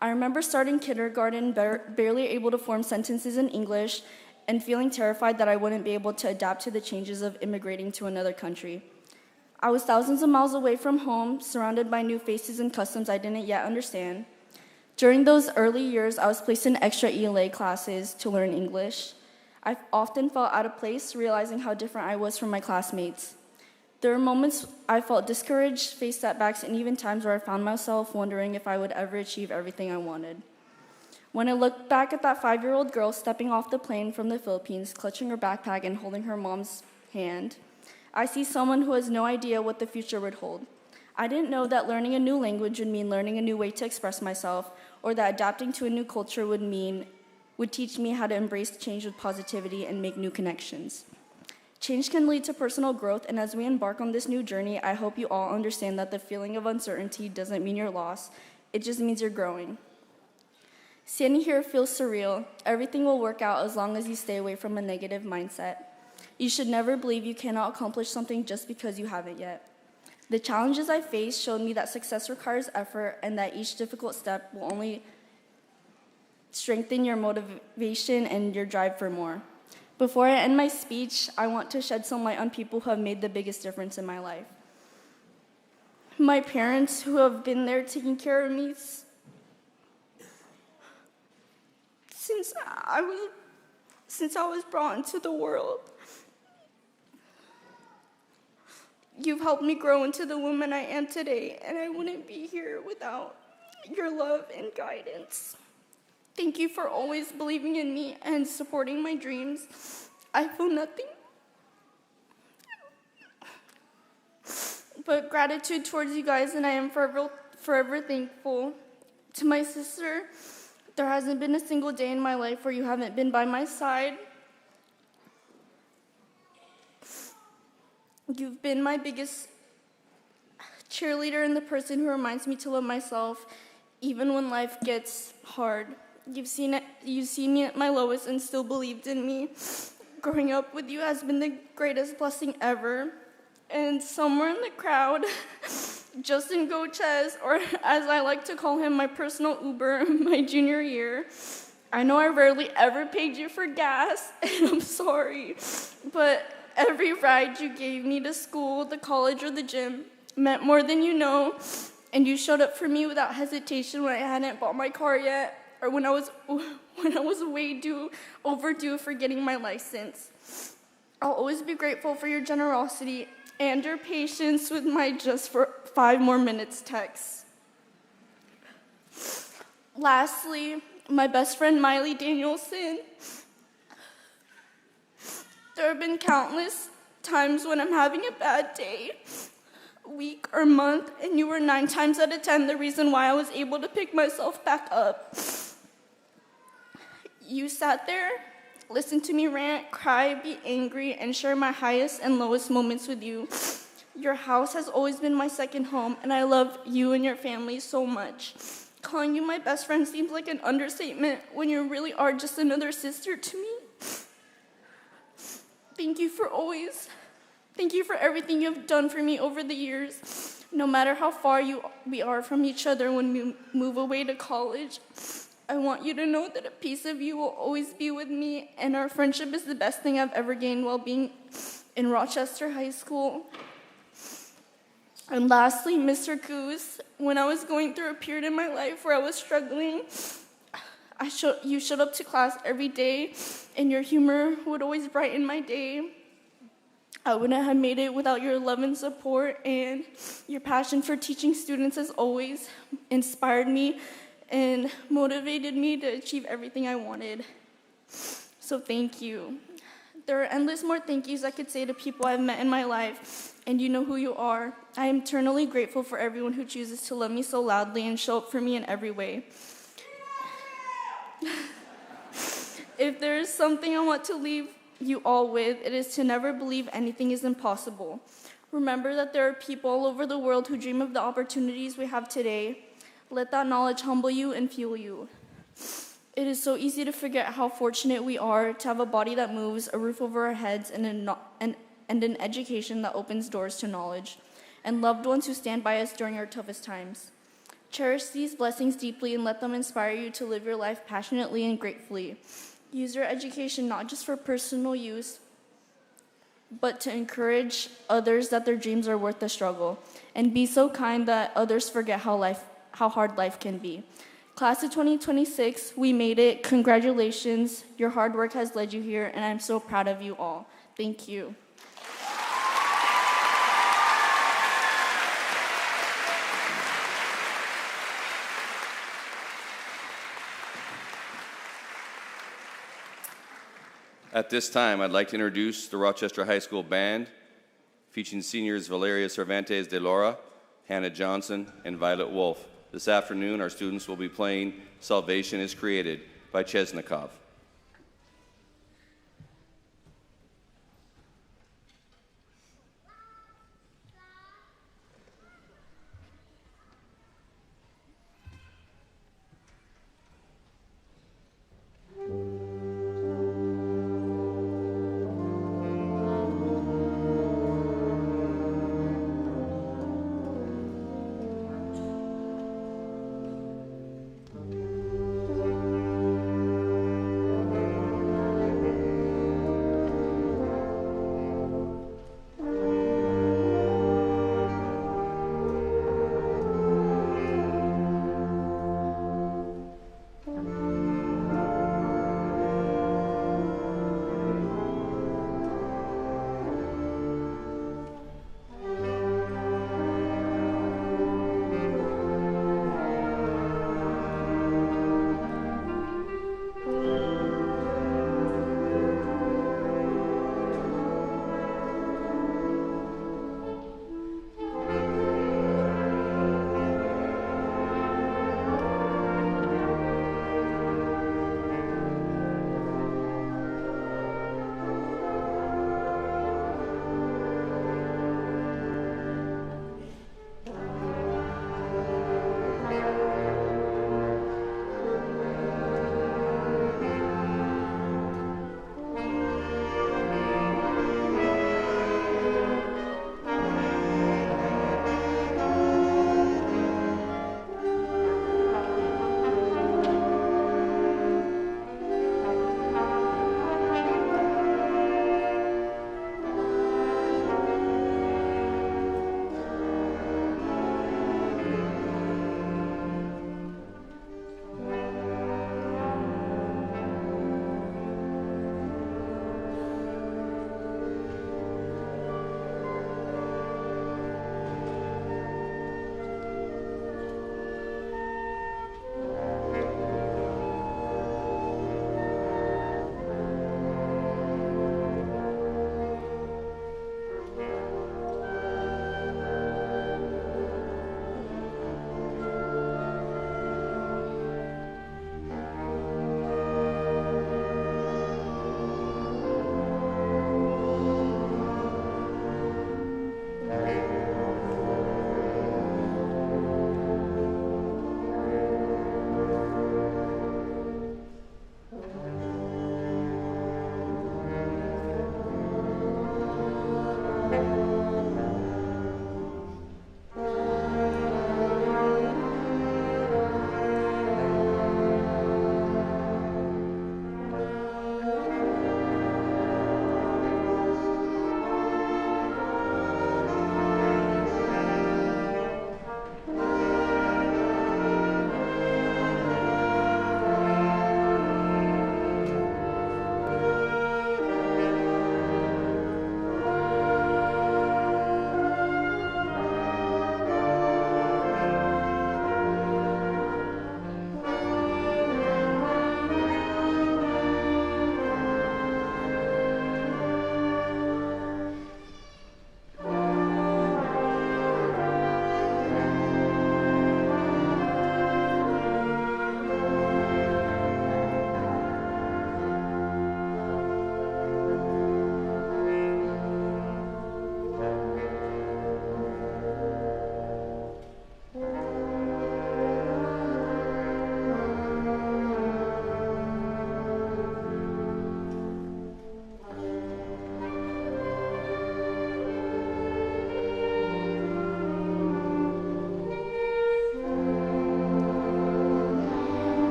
I remember starting kindergarten barely able to form sentences in English and feeling terrified that I wouldn't be able to adapt to the changes of immigrating to another country. I was thousands of miles away from home, surrounded by new faces and customs I didn't yet understand. During those early years, I was placed in extra ELA classes to learn English. I often felt out of place, realizing how different I was from my classmates. There were moments I felt discouraged, faced setbacks, and even times where I found myself wondering if I would ever achieve everything I wanted. When I look back at that 5-year-old girl stepping off the plane from the Philippines, clutching her backpack and holding her mom's hand, I see someone who has no idea what the future would hold. I didn't know that learning a new language would mean learning a new way to express myself, or that adapting to a new culture would teach me how to embrace change with positivity and make new connections. Change can lead to personal growth, and as we embark on this new journey, I hope you all understand that the feeling of uncertainty doesn't mean you're lost, it just means you're growing. Standing here feels surreal. Everything will work out as long as you stay away from a negative mindset. You should never believe you cannot accomplish something just because you haven't yet. The challenges I faced showed me that success requires effort and that each difficult step will only strengthen your motivation and your drive for more. Before I end my speech, I want to shed some light on people who have made the biggest difference in my life. My parents, who have been there taking care of me since I was brought into the world. You've helped me grow into the woman I am today, and I wouldn't be here without your love and guidance. Thank you for always believing in me and supporting my dreams. I feel nothing but gratitude towards you guys, and I am forever thankful. To my sister, there hasn't been a single day in my life where you haven't been by my side. You've been my biggest cheerleader and the person who reminds me to love myself even when life gets hard. You've seen me at my lowest and still believed in me. Growing up with you has been the greatest blessing ever. And somewhere in the crowd, Justin Gochez, or as I like to call him, my personal Uber, my junior year. I know I rarely ever paid you for gas, and I'm sorry, but every ride you gave me to school, the college, or the gym meant more than you know, and you showed up for me without hesitation when I hadn't bought my car yet, or when I was way overdue for getting my license. I'll always be grateful for your generosity and your patience with my just for 5 more minutes text. Lastly, my best friend Miley Danielson. There have been countless times when I'm having a bad day, week, or month, and you were 9 times out of 10 the reason why I was able to pick myself back up. You sat there, listened to me rant, cry, be angry, and share my highest and lowest moments with you. Your house has always been my second home, and I love you and your family so much. Calling you my best friend seems like an understatement when you really are just another sister to me. Thank you for everything you've done for me over the years. No matter how far we are from each other when we move away to college, I want you to know that a piece of you will always be with me, and our friendship is the best thing I've ever gained while being in Rochester High School. And lastly, Mr. Goose, when I was going through a period in my life where I was struggling, you showed up to class every day, and your humor would always brighten my day. I wouldn't have made it without your love and support, and your passion for teaching students has always inspired me and motivated me to achieve everything I wanted. So thank you. There are endless more thank yous I could say to people I've met in my life, and you know who you are. I am eternally grateful for everyone who chooses to love me so loudly and show up for me in every way. If there is something I want to leave you all with, it is to never believe anything is impossible. Remember that there are people all over the world who dream of the opportunities we have today. Let that knowledge humble you and fuel you. It is so easy to forget how fortunate we are to have a body that moves, a roof over our heads, and an education that opens doors to knowledge, and loved ones who stand by us during our toughest times. Cherish these blessings deeply and let them inspire you to live your life passionately and gratefully. Use your education not just for personal use, but to encourage others that their dreams are worth the struggle, and be so kind that others forget how hard life can be. Class of 2026, we made it. Congratulations. Your hard work has led you here, and I'm so proud of you all. Thank you. At this time, I'd like to introduce the Rochester High School Band, featuring seniors Valeria Cervantes de Laura, Hannah Johnson, and Violet Wolf. This afternoon, our students will be playing Salvation is Created by Chesnikov.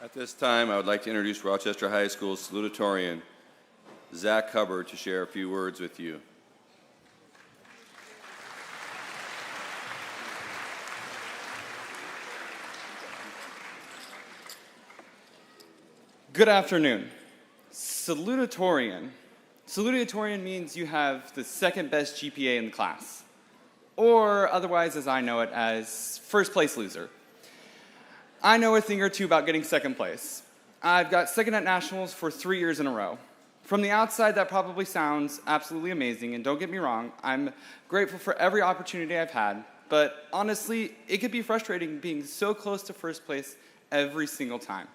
At this time, I would like to introduce Rochester High School's salutatorian, Zach Hubbard, to share a few words with you. Good afternoon. Salutatorian. Salutatorian means you have the second best GPA in the class, or otherwise, as I know it, as first place loser. I know a thing or two about getting second place. I've got second at nationals for 3 years in a row. From the outside, that probably sounds absolutely amazing, and don't get me wrong, I'm grateful for every opportunity I've had, but honestly, it could be frustrating being so close to first place every single time.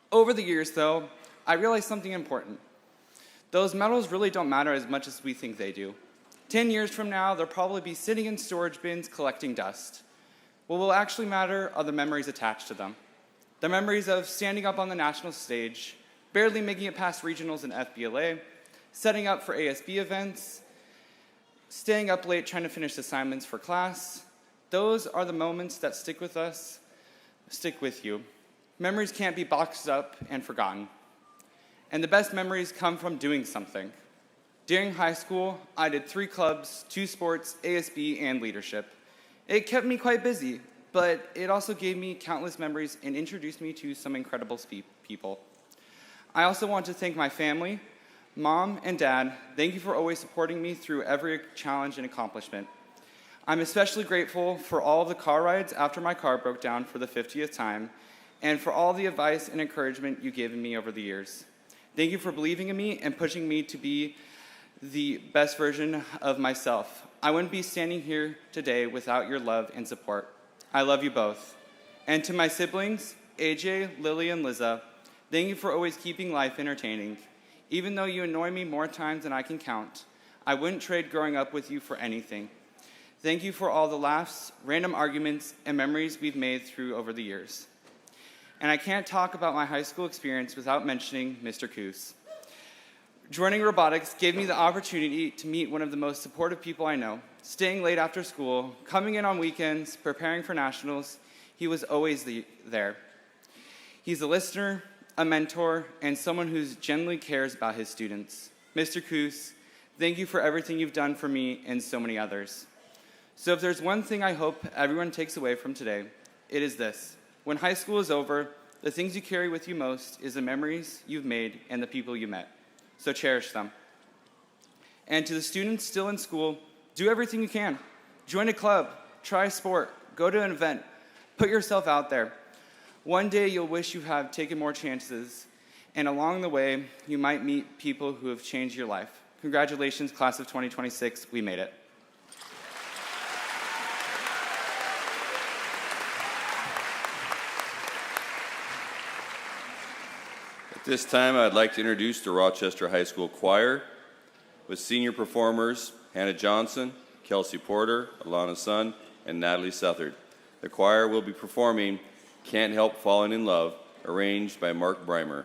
Over the years, though, I realized something important. Those medals really don't matter as much as we think they do. 10 years from now, they'll probably be sitting in storage bins collecting dust. What will actually matter are the memories attached to them. The memories of standing up on the national stage, barely making it past regionals and FBLA, setting up for ASB events, staying up late trying to finish assignments for class. Those are the moments that stick with us, stick with you. Memories can't be boxed up and forgotten. And the best memories come from doing something. During high school, I did 3 clubs, 2 sports, ASB, and leadership. It kept me quite busy, but it also gave me countless memories and introduced me to some incredible people. I also want to thank my family, Mom and Dad. Thank you for always supporting me through every challenge and accomplishment. I'm especially grateful for all of the car rides after my car broke down for the 50th time, and for all the advice and encouragement you've given me over the years. Thank you for believing in me and pushing me to be the best version of myself. I wouldn't be standing here today without your love and support. I love you both. And to my siblings, AJ, Lily, and Liza, thank you for always keeping life entertaining. Even though you annoy me more times than I can count, I wouldn't trade growing up with you for anything. Thank you for all the laughs, random arguments, and memories we've made through over the years. And I can't talk about my high school experience without mentioning Mr. Coos. Joining robotics gave me the opportunity to meet one of the most supportive people I know. Staying late after school, coming in on weekends, preparing for nationals, he was always there. He's a listener, a mentor, and someone who genuinely cares about his students. Mr. Coos, thank you for everything you've done for me and so many others. So if there's one thing I hope everyone takes away from today, it is this. When high school is over, the things you carry with you most is the memories you've made and the people you met. So cherish them. And to the students still in school, do everything you can. Join a club, try a sport, go to an event, put yourself out there. One day you'll wish you had taken more chances, and along the way, you might meet people who have changed your life. Congratulations, class of 2026, we made it. At this time, I'd like to introduce the Rochester High School Choir with senior performers Hannah Johnson, Kelsey Porter, Alana Sun, and Natalie Southard. The choir will be performing Can't Help Falling in Love, arranged by Mark Breimer.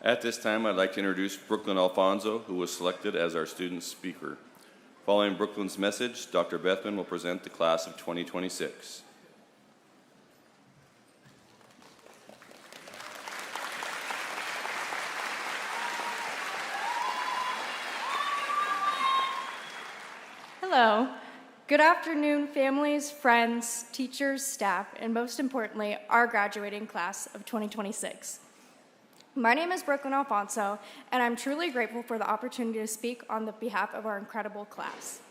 At this time, I'd like to introduce Brooklyn Alfonso, who was selected as our student speaker. Following Brooklyn's message, Dr. Bethman will present the class of 2026. Hello. Good afternoon, families, friends, teachers, staff, and most importantly, our graduating class of 2026. My name is Brooklyn Alfonso, and I'm truly grateful for the opportunity to speak on the behalf of our incredible class.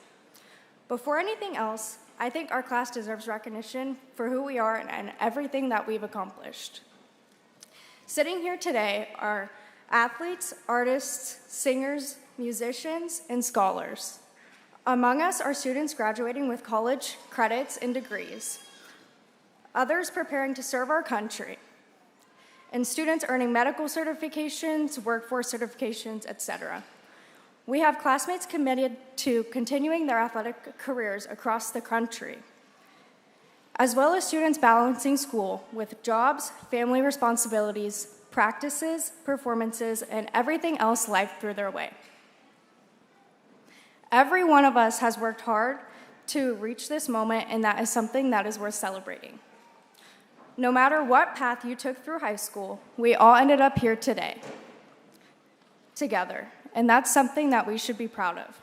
Before anything else, I think our class deserves recognition for who we are and everything that we've accomplished. Sitting here today are athletes, artists, singers, musicians, and scholars. Among us are students graduating with college credits and degrees, others preparing to serve our country, and students earning medical certifications, workforce certifications, etc. We have classmates committed to continuing their athletic careers across the country, as well as students balancing school with jobs, family responsibilities, practices, performances, and everything else life threw their way. Every one of us has worked hard to reach this moment, and that is something that is worth celebrating. No matter what path you took through high school, we all ended up here today, together, and that's something that we should be proud of.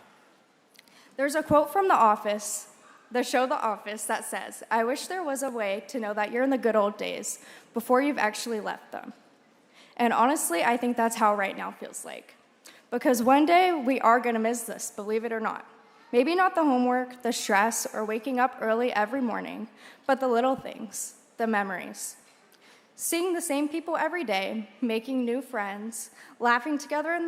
There's a quote from The Office, the show The Office, that says, "I wish there was a way to know that you're in the good old days before you've actually left them." And honestly, I think that's how right now feels like. Because one day we are going to miss this, believe it or not. Maybe not the homework, the stress, or waking up early every morning, but the little things, the memories. Seeing the same people every day, making new friends, laughing together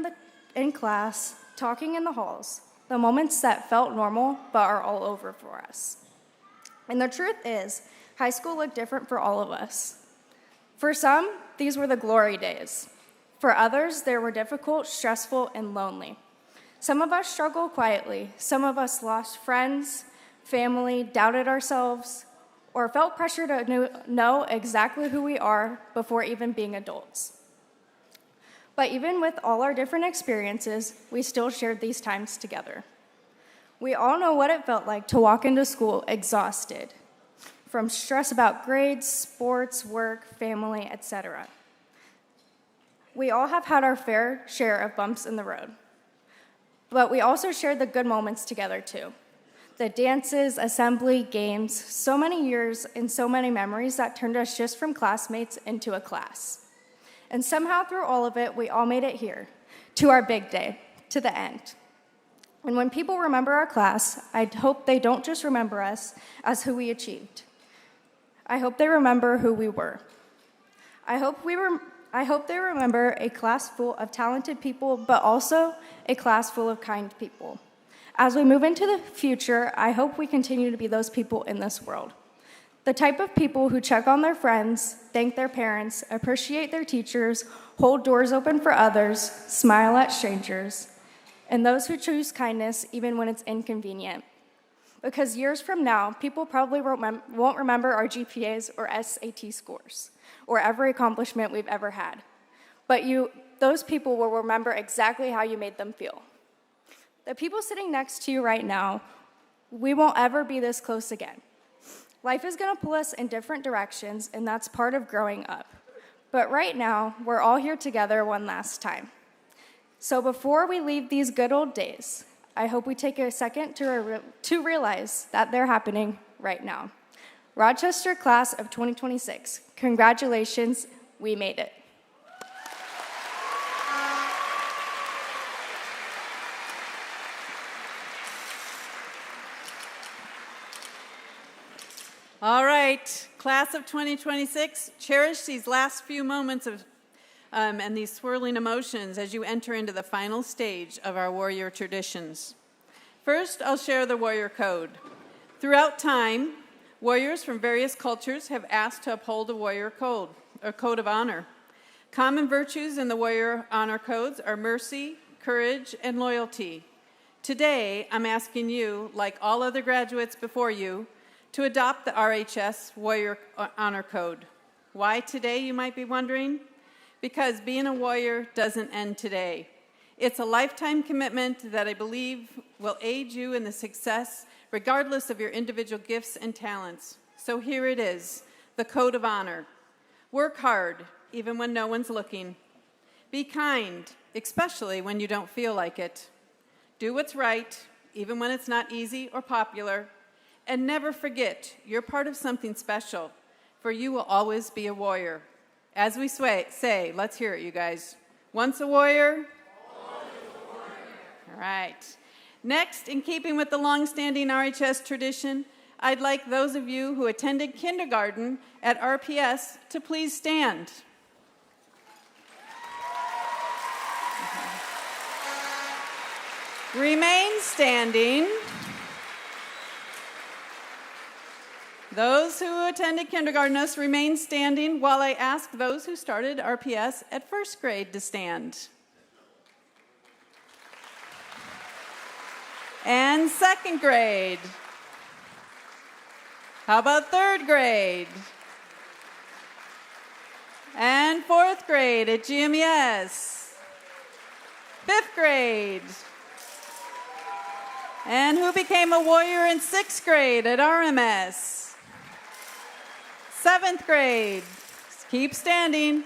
in class, talking in the halls, the moments that felt normal but are all over for us. And the truth is, high school looked different for all of us. For some, these were the glory days. For others, they were difficult, stressful, and lonely. Some of us struggled quietly. Some of us lost friends, family, doubted ourselves, or felt pressure to know exactly who we are before even being adults. But even with all our different experiences, we still shared these times together. We all know what it felt like to walk into school exhausted, from stress about grades, sports, work, family, etc. We all have had our fair share of bumps in the road, but we also shared the good moments together too. The dances, assembly, games, so many years and so many memories that turned us just from classmates into a class. And somehow through all of it, we all made it here, to our big day, to the end. And when people remember our class, I hope they don't just remember us as who we achieved. I hope they remember who we were. I hope they remember a class full of talented people, but also a class full of kind people. As we move into the future, I hope we continue to be those people in this world. The type of people who check on their friends, thank their parents, appreciate their teachers, hold doors open for others, smile at strangers, and those who choose kindness even when it's inconvenient. Because years from now, people probably won't remember our GPAs or SAT scores, or every accomplishment we've ever had. But those people will remember exactly how you made them feel. The people sitting next to you right now, we won't ever be this close again. Life is going to pull us in different directions, and that's part of growing up. But right now, we're all here together one last time. So before we leave these good old days, I hope we take a second to realize that they're happening right now. Rochester class of 2026, congratulations, we made it. All right, class of 2026, cherish these last few moments of and these swirling emotions as you enter into the final stage of our warrior traditions. First, I'll share the warrior code. Throughout time, warriors from various cultures have asked to uphold a warrior code, or code of honor. Common virtues in the warrior honor codes are mercy, courage, and loyalty. Today, I'm asking you, like all other graduates before you, to adopt the RHS Warrior Honor Code. Why today, you might be wondering? because being a warrior doesn't end today. It's a lifetime commitment that I believe will aid you in the success regardless of your individual gifts and talents. So here it is, the Code of Honor. Work hard, even when no one's looking. Be kind, especially when you don't feel like it. Do what's right, even when it's not easy or popular. And never forget, you're part of something special, for you will always be a warrior. As we say, let's hear it, you guys. Once a warrior. Always a warrior. All right. Next, in keeping with the long-standing RHS tradition, I'd like those of you who attended kindergarten at RPS to please stand. Remain standing. Those who attended kindergarten us remain standing while I ask those who started RPS at first grade to stand. And second grade. How about third grade? And fourth grade at GMES. Fifth grade. And who became a warrior in sixth grade at RMS? Seventh grade. Keep standing.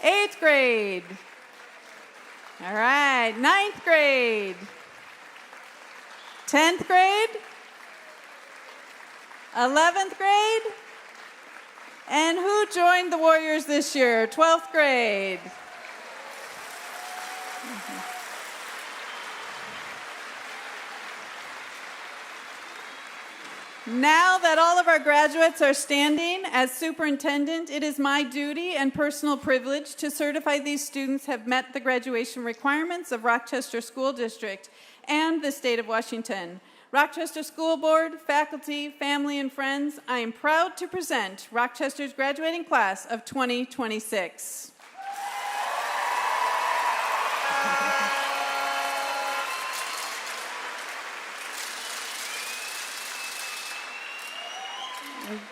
Eighth grade. All right, ninth grade. 10th grade, 11th grade, and who joined the Warriors this year? 12th grade. Now that all of our graduates are standing, as superintendent, it is my duty and personal privilege to certify these students have met the graduation requirements of Rochester School District and the state of Washington. Rochester School Board, faculty, family, and friends, I am proud to present Rochester's graduating class of 2026.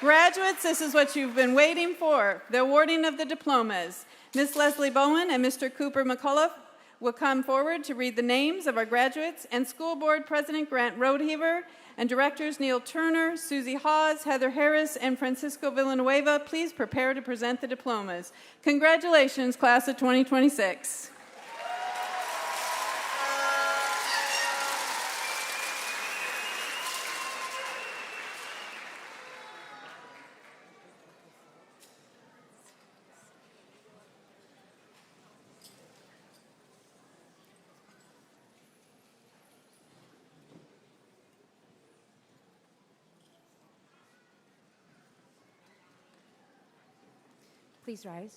Graduates, this is what you've been waiting for, the awarding of the diplomas. Ms. Leslie Bowen and Mr. Cooper McCullough will come forward to read the names of our graduates, and School Board President Grant Rodeheaver and Directors Neil Turner, Susie Hawes, Heather Harris, and Francisco Villanueva, please prepare to present the diplomas. Congratulations, class of 2026. Please rise.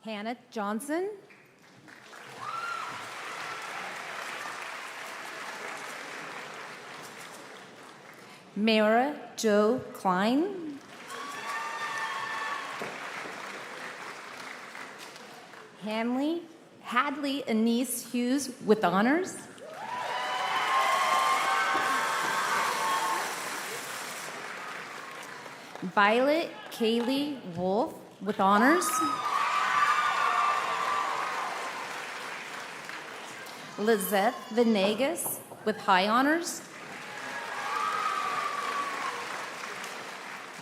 Hannah Johnson. Mara Jo Klein. Hadley Anise Hughes with honors. Violet Kaylee Wolf with honors. Lizette Venegas with high honors.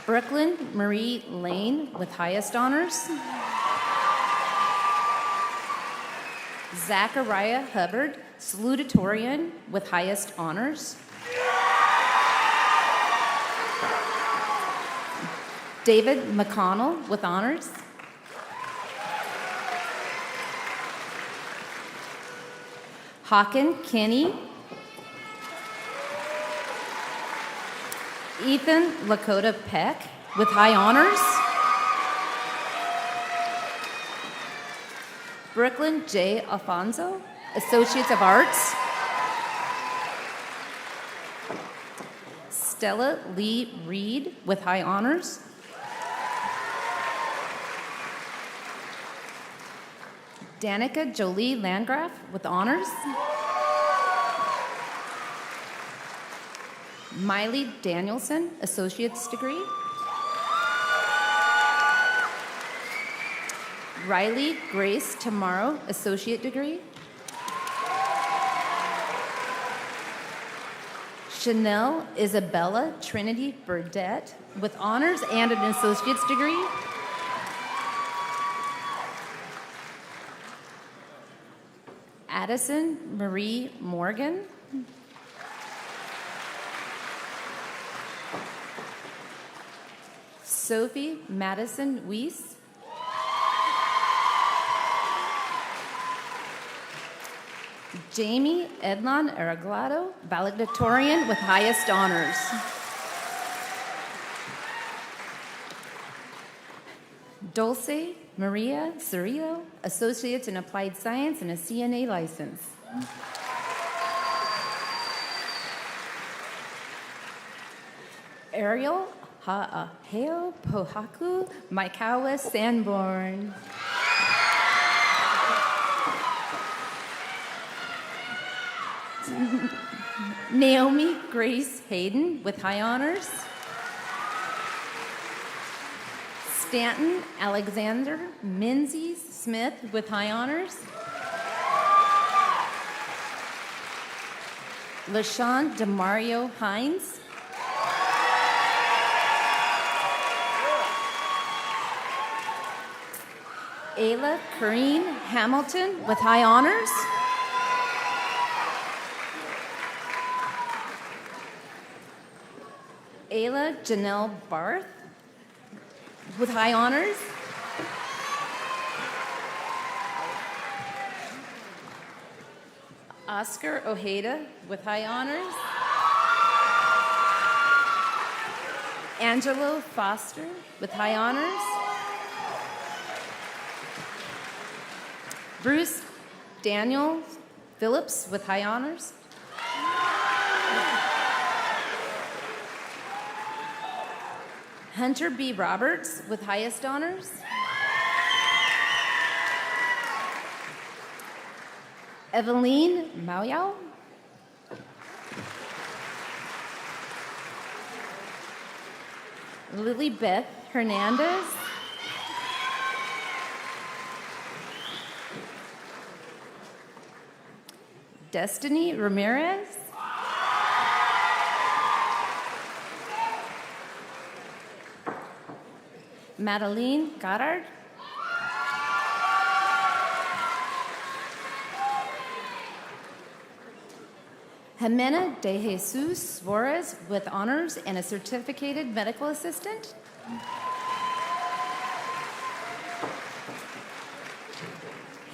Brooklyn Marie Lane with highest honors. Zachariah Hubbard, salutatorian with highest honors. David McConnell with honors. Hawken Kinney. Ethan Lakota Peck with high honors. Brooklyn J. Alfonso, Associates of Arts. Stella Lee Reed with high honors. Danica Jolie Landgraf with honors. Miley Danielson, associate's degree. Riley Grace Tomorrow, associate degree. Chanel Isabella Trinity Burdett with honors and an associate's degree. Addison Marie Morgan. Sophie Madison Weiss. Jamie Edlon Araglado, valedictorian with highest honors. Dulce Maria Cerrillo, associates in applied science and a CNA license. Ariel Ha'aheo Pohaku Maikawa Sanborn. Naomi Grace Hayden with high honors. Stanton Alexander Menzies Smith with high honors. LaShawn DeMario Hines. Ayla Corrine Hamilton with high honors. Ayla Janelle Barth with high honors. Oscar Ojeda with high honors. Angelo Foster with high honors. Bruce Daniel Phillips with high honors. Hunter B. Roberts with highest honors. Eveline Mauyao. Lily Beth Hernandez. Destiny Ramirez. Madeline Goddard. Jimena de Jesus Suarez with honors and a certificated medical assistant.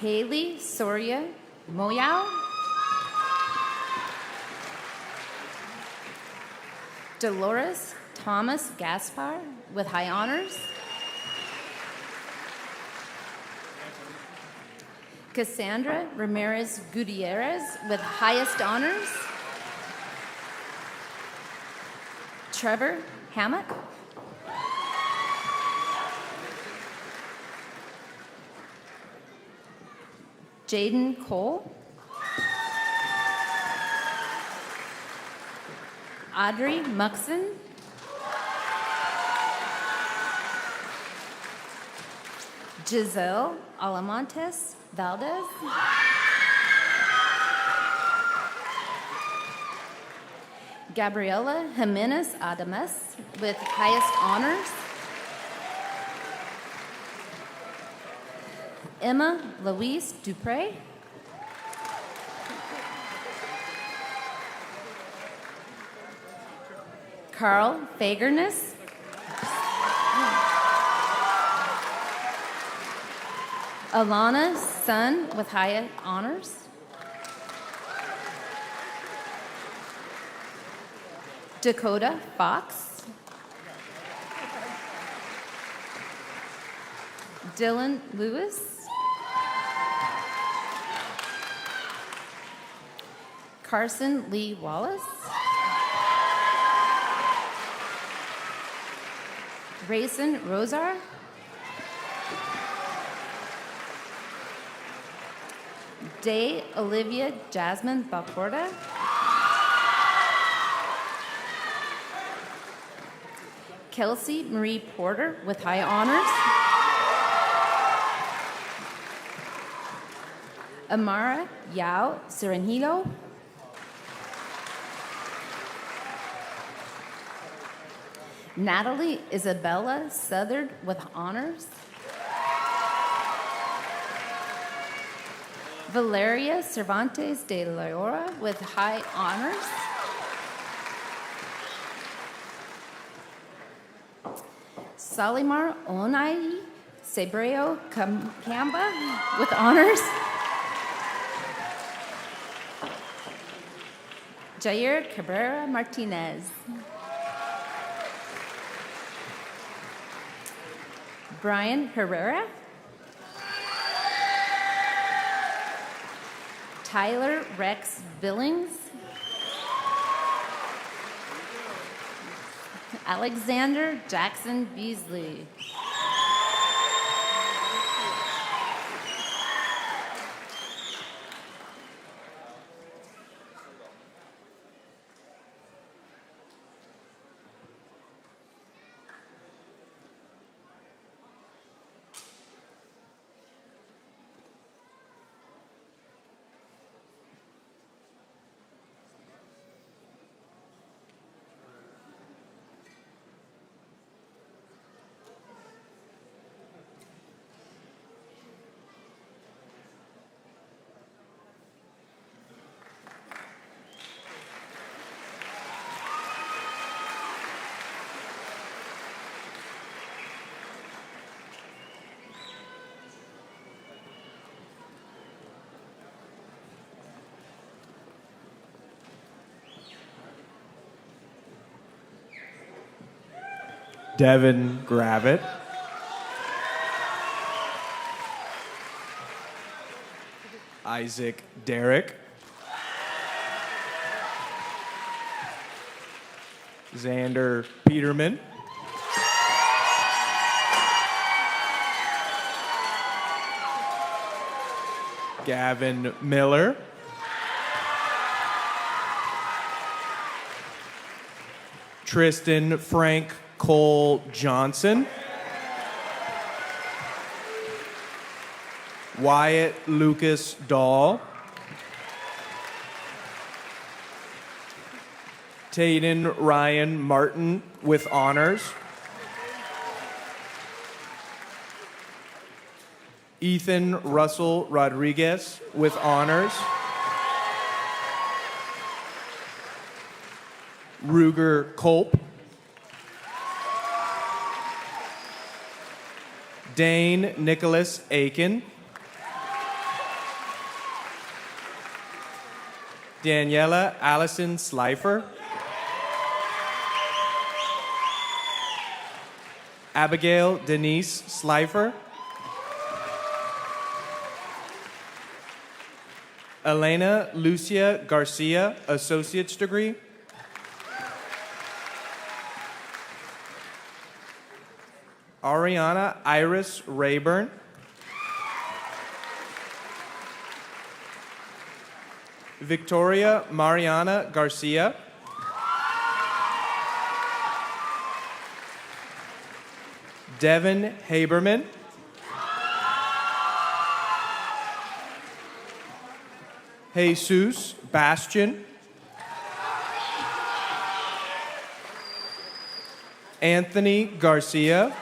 Haley Soria Moyao. Dolores Thomas Gaspar with high honors. Cassandra Ramirez Gutierrez with highest honors. Trevor Hammock. Jaden Cole. Audrey Muxon. Giselle Alamontes Valdez. Gabriela Jimenez Adames with highest honors. Emma Louise Dupre. Carl Fagerness. Alana Sun with high honors. Dakota Fox. Dylan Lewis. Carson Lee Wallace. Rayson Rosar. Day Olivia Jasmine Baporta. Kelsey Marie Porter with high honors. Amara Yao Serenhilo. Natalie Isabella Southard with honors. Valeria Cervantes de Leora with high honors. Salimar Onai Sebreo Kamba with honors. Jair Cabrera Martinez. Brian Herrera. Tyler Rex Billings. Alexander Jackson Beasley. Devin Gravitt. Isaac Derrick. Xander Peterman. Gavin Miller. Tristan Frank Cole Johnson. Wyatt Lucas Dahl. Tayden Ryan Martin with honors. Ethan Russell Rodriguez with honors. Ruger Culp. Dane Nicholas Aiken. Daniela Allison Slifer. Abigail Denise Slifer. Elena Lucia Garcia, Associate's degree. Ariana Iris Rayburn. Victoria Mariana Garcia. Devin Haberman. Jesus Bastian. Anthony Garcia.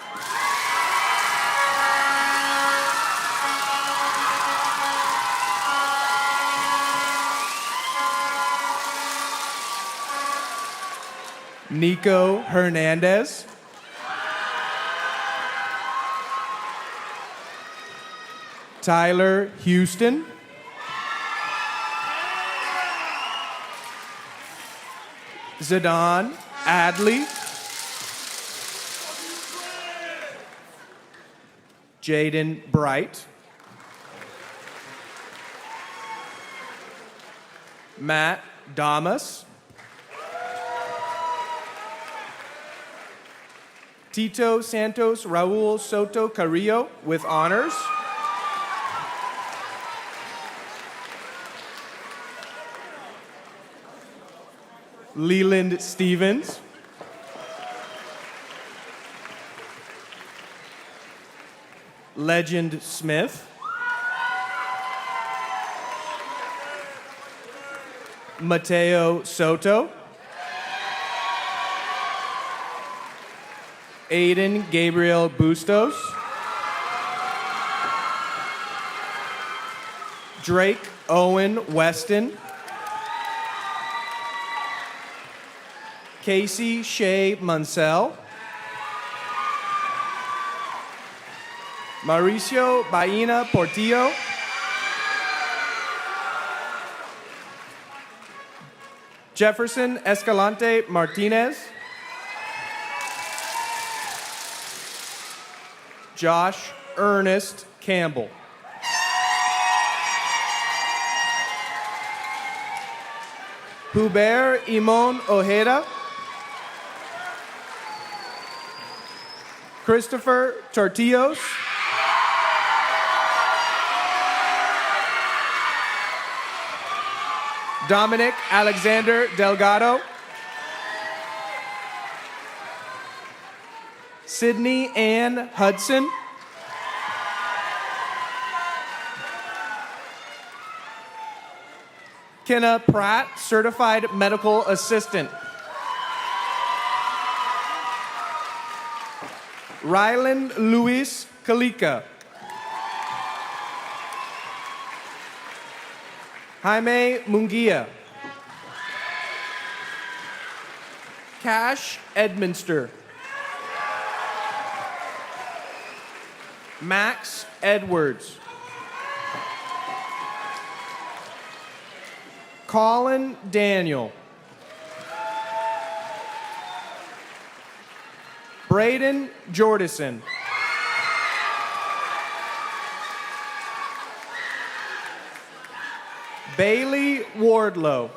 Nico Hernandez. Tyler Houston. Zidane Adley. Jaden Bright. Matt Damas. Tito Santos Raul Soto Carrillo with honors. Leland Stevens. Legend Smith. Mateo Soto. Aiden Gabriel Bustos. Drake Owen Weston. Casey Shea Munsell. Mauricio Baina Portillo. Jefferson Escalante Martinez. Josh Ernest Campbell. Hubert Imon Ojeda. Christopher Tortillos. Dominic Alexander Delgado. Sydney Ann Hudson. Kenna Pratt, Certified Medical Assistant. Rylan Luis Kalika. Jaime Munguia. Cash Edminster. Max Edwards. Colin Daniel. Braden Jordison. Bailey Wardlow.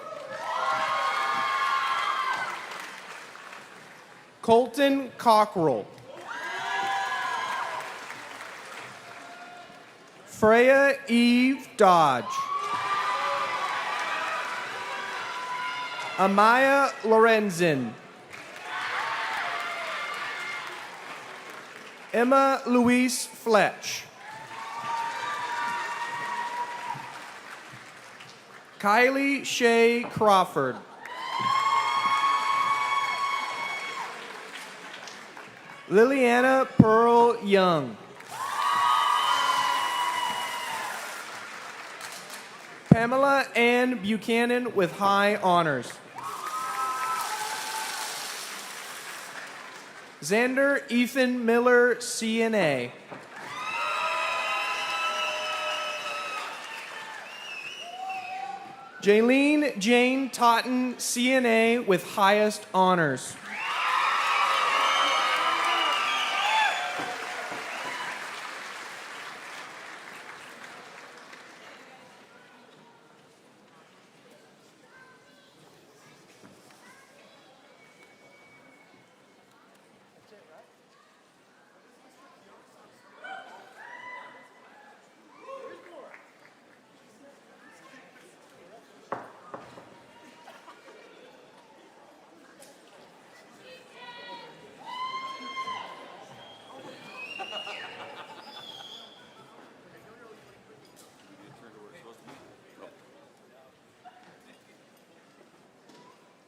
Colton Cockrell. Freya Eve Dodge. Amaya Lorenzen. Emma Louise Fletch. Kylie Shea Crawford. Liliana Pearl Young. Pamela Ann Buchanan with high honors. Xander Ethan Miller, CNA. Jaylene Jane Totten, CNA with highest honors.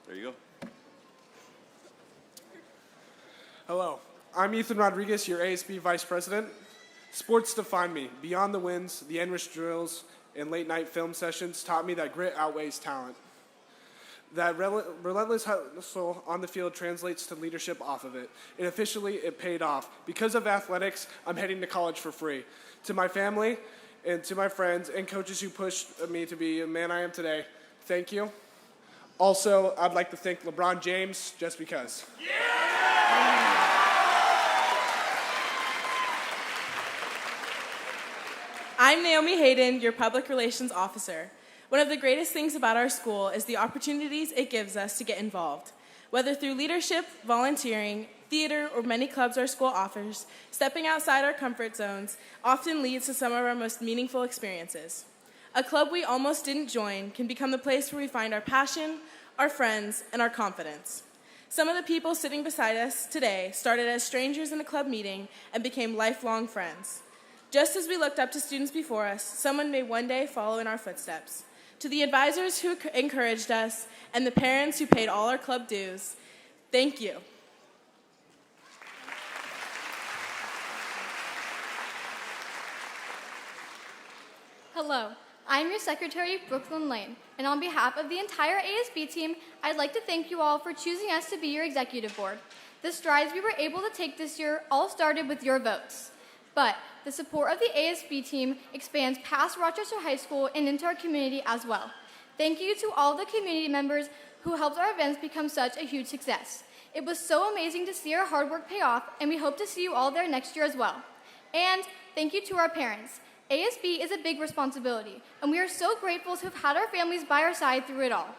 There you go. Hello, I'm Ethan Rodriguez, your ASB Vice President. Sports define me. Beyond the wins, the endless drills, and late-night film sessions taught me that grit outweighs talent. That relentless hustle on the field translates to leadership off of it. And officially, it paid off. Because of athletics, I'm heading to college for free. To my family, and to my friends, and coaches who pushed me to be the man I am today, thank you. Also, I'd like to thank LeBron James, just because. I'm Naomi Hayden, your Public Relations Officer. One of the greatest things about our school is the opportunities it gives us to get involved. Whether through leadership, volunteering, theater, or many clubs our school offers, stepping outside our comfort zones often leads to some of our most meaningful experiences. A club we almost didn't join can become the place where we find our passion, our friends, and our confidence. Some of the people sitting beside us today started as strangers in a club meeting and became lifelong friends. Just as we looked up to students before us, someone may one day follow in our footsteps. To the advisors who encouraged us and the parents who paid all our club dues, thank you. Hello, I'm your secretary, Brooklyn Lane, and on behalf of the entire ASB team, I'd like to thank you all for choosing us to be your executive board. The strides we were able to take this year all started with your votes. But the support of the ASB team expands past Rochester High School and into our community as well. Thank you to all the community members who helped our events become such a huge success. It was so amazing to see our hard work pay off, and we hope to see you all there next year as well. And thank you to our parents. ASB is a big responsibility, and we are so grateful to have had our families by our side through it all.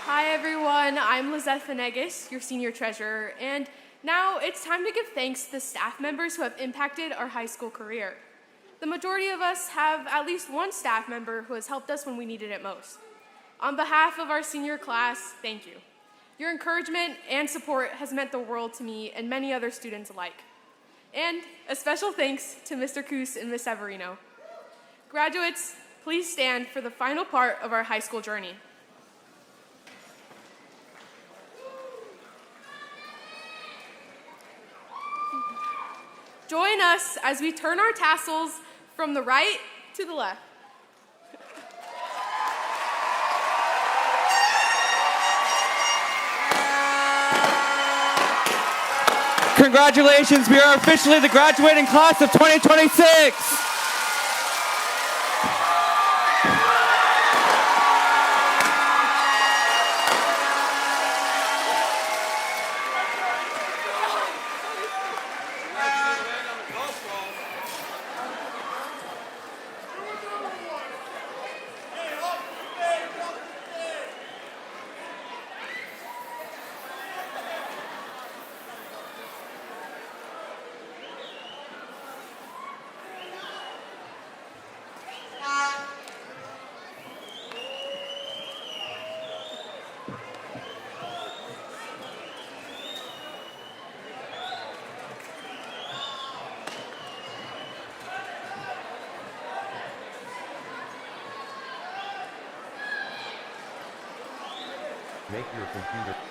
Hi everyone, I'm Lizette Fanegas, your senior treasurer, and now it's time to give thanks to the staff members who have impacted our high school career. The majority of us have at least one staff member who has helped us when we needed it most. On behalf of our senior class, thank you. Your encouragement and support has meant the world to me and many other students alike. And a special thanks to Mr. Coos and Ms. Severino. Graduates, please stand for the final part of our high school journey. Join us as we turn our tassels from the right to the left. Congratulations, we are officially the graduating class of 2026. Make your computer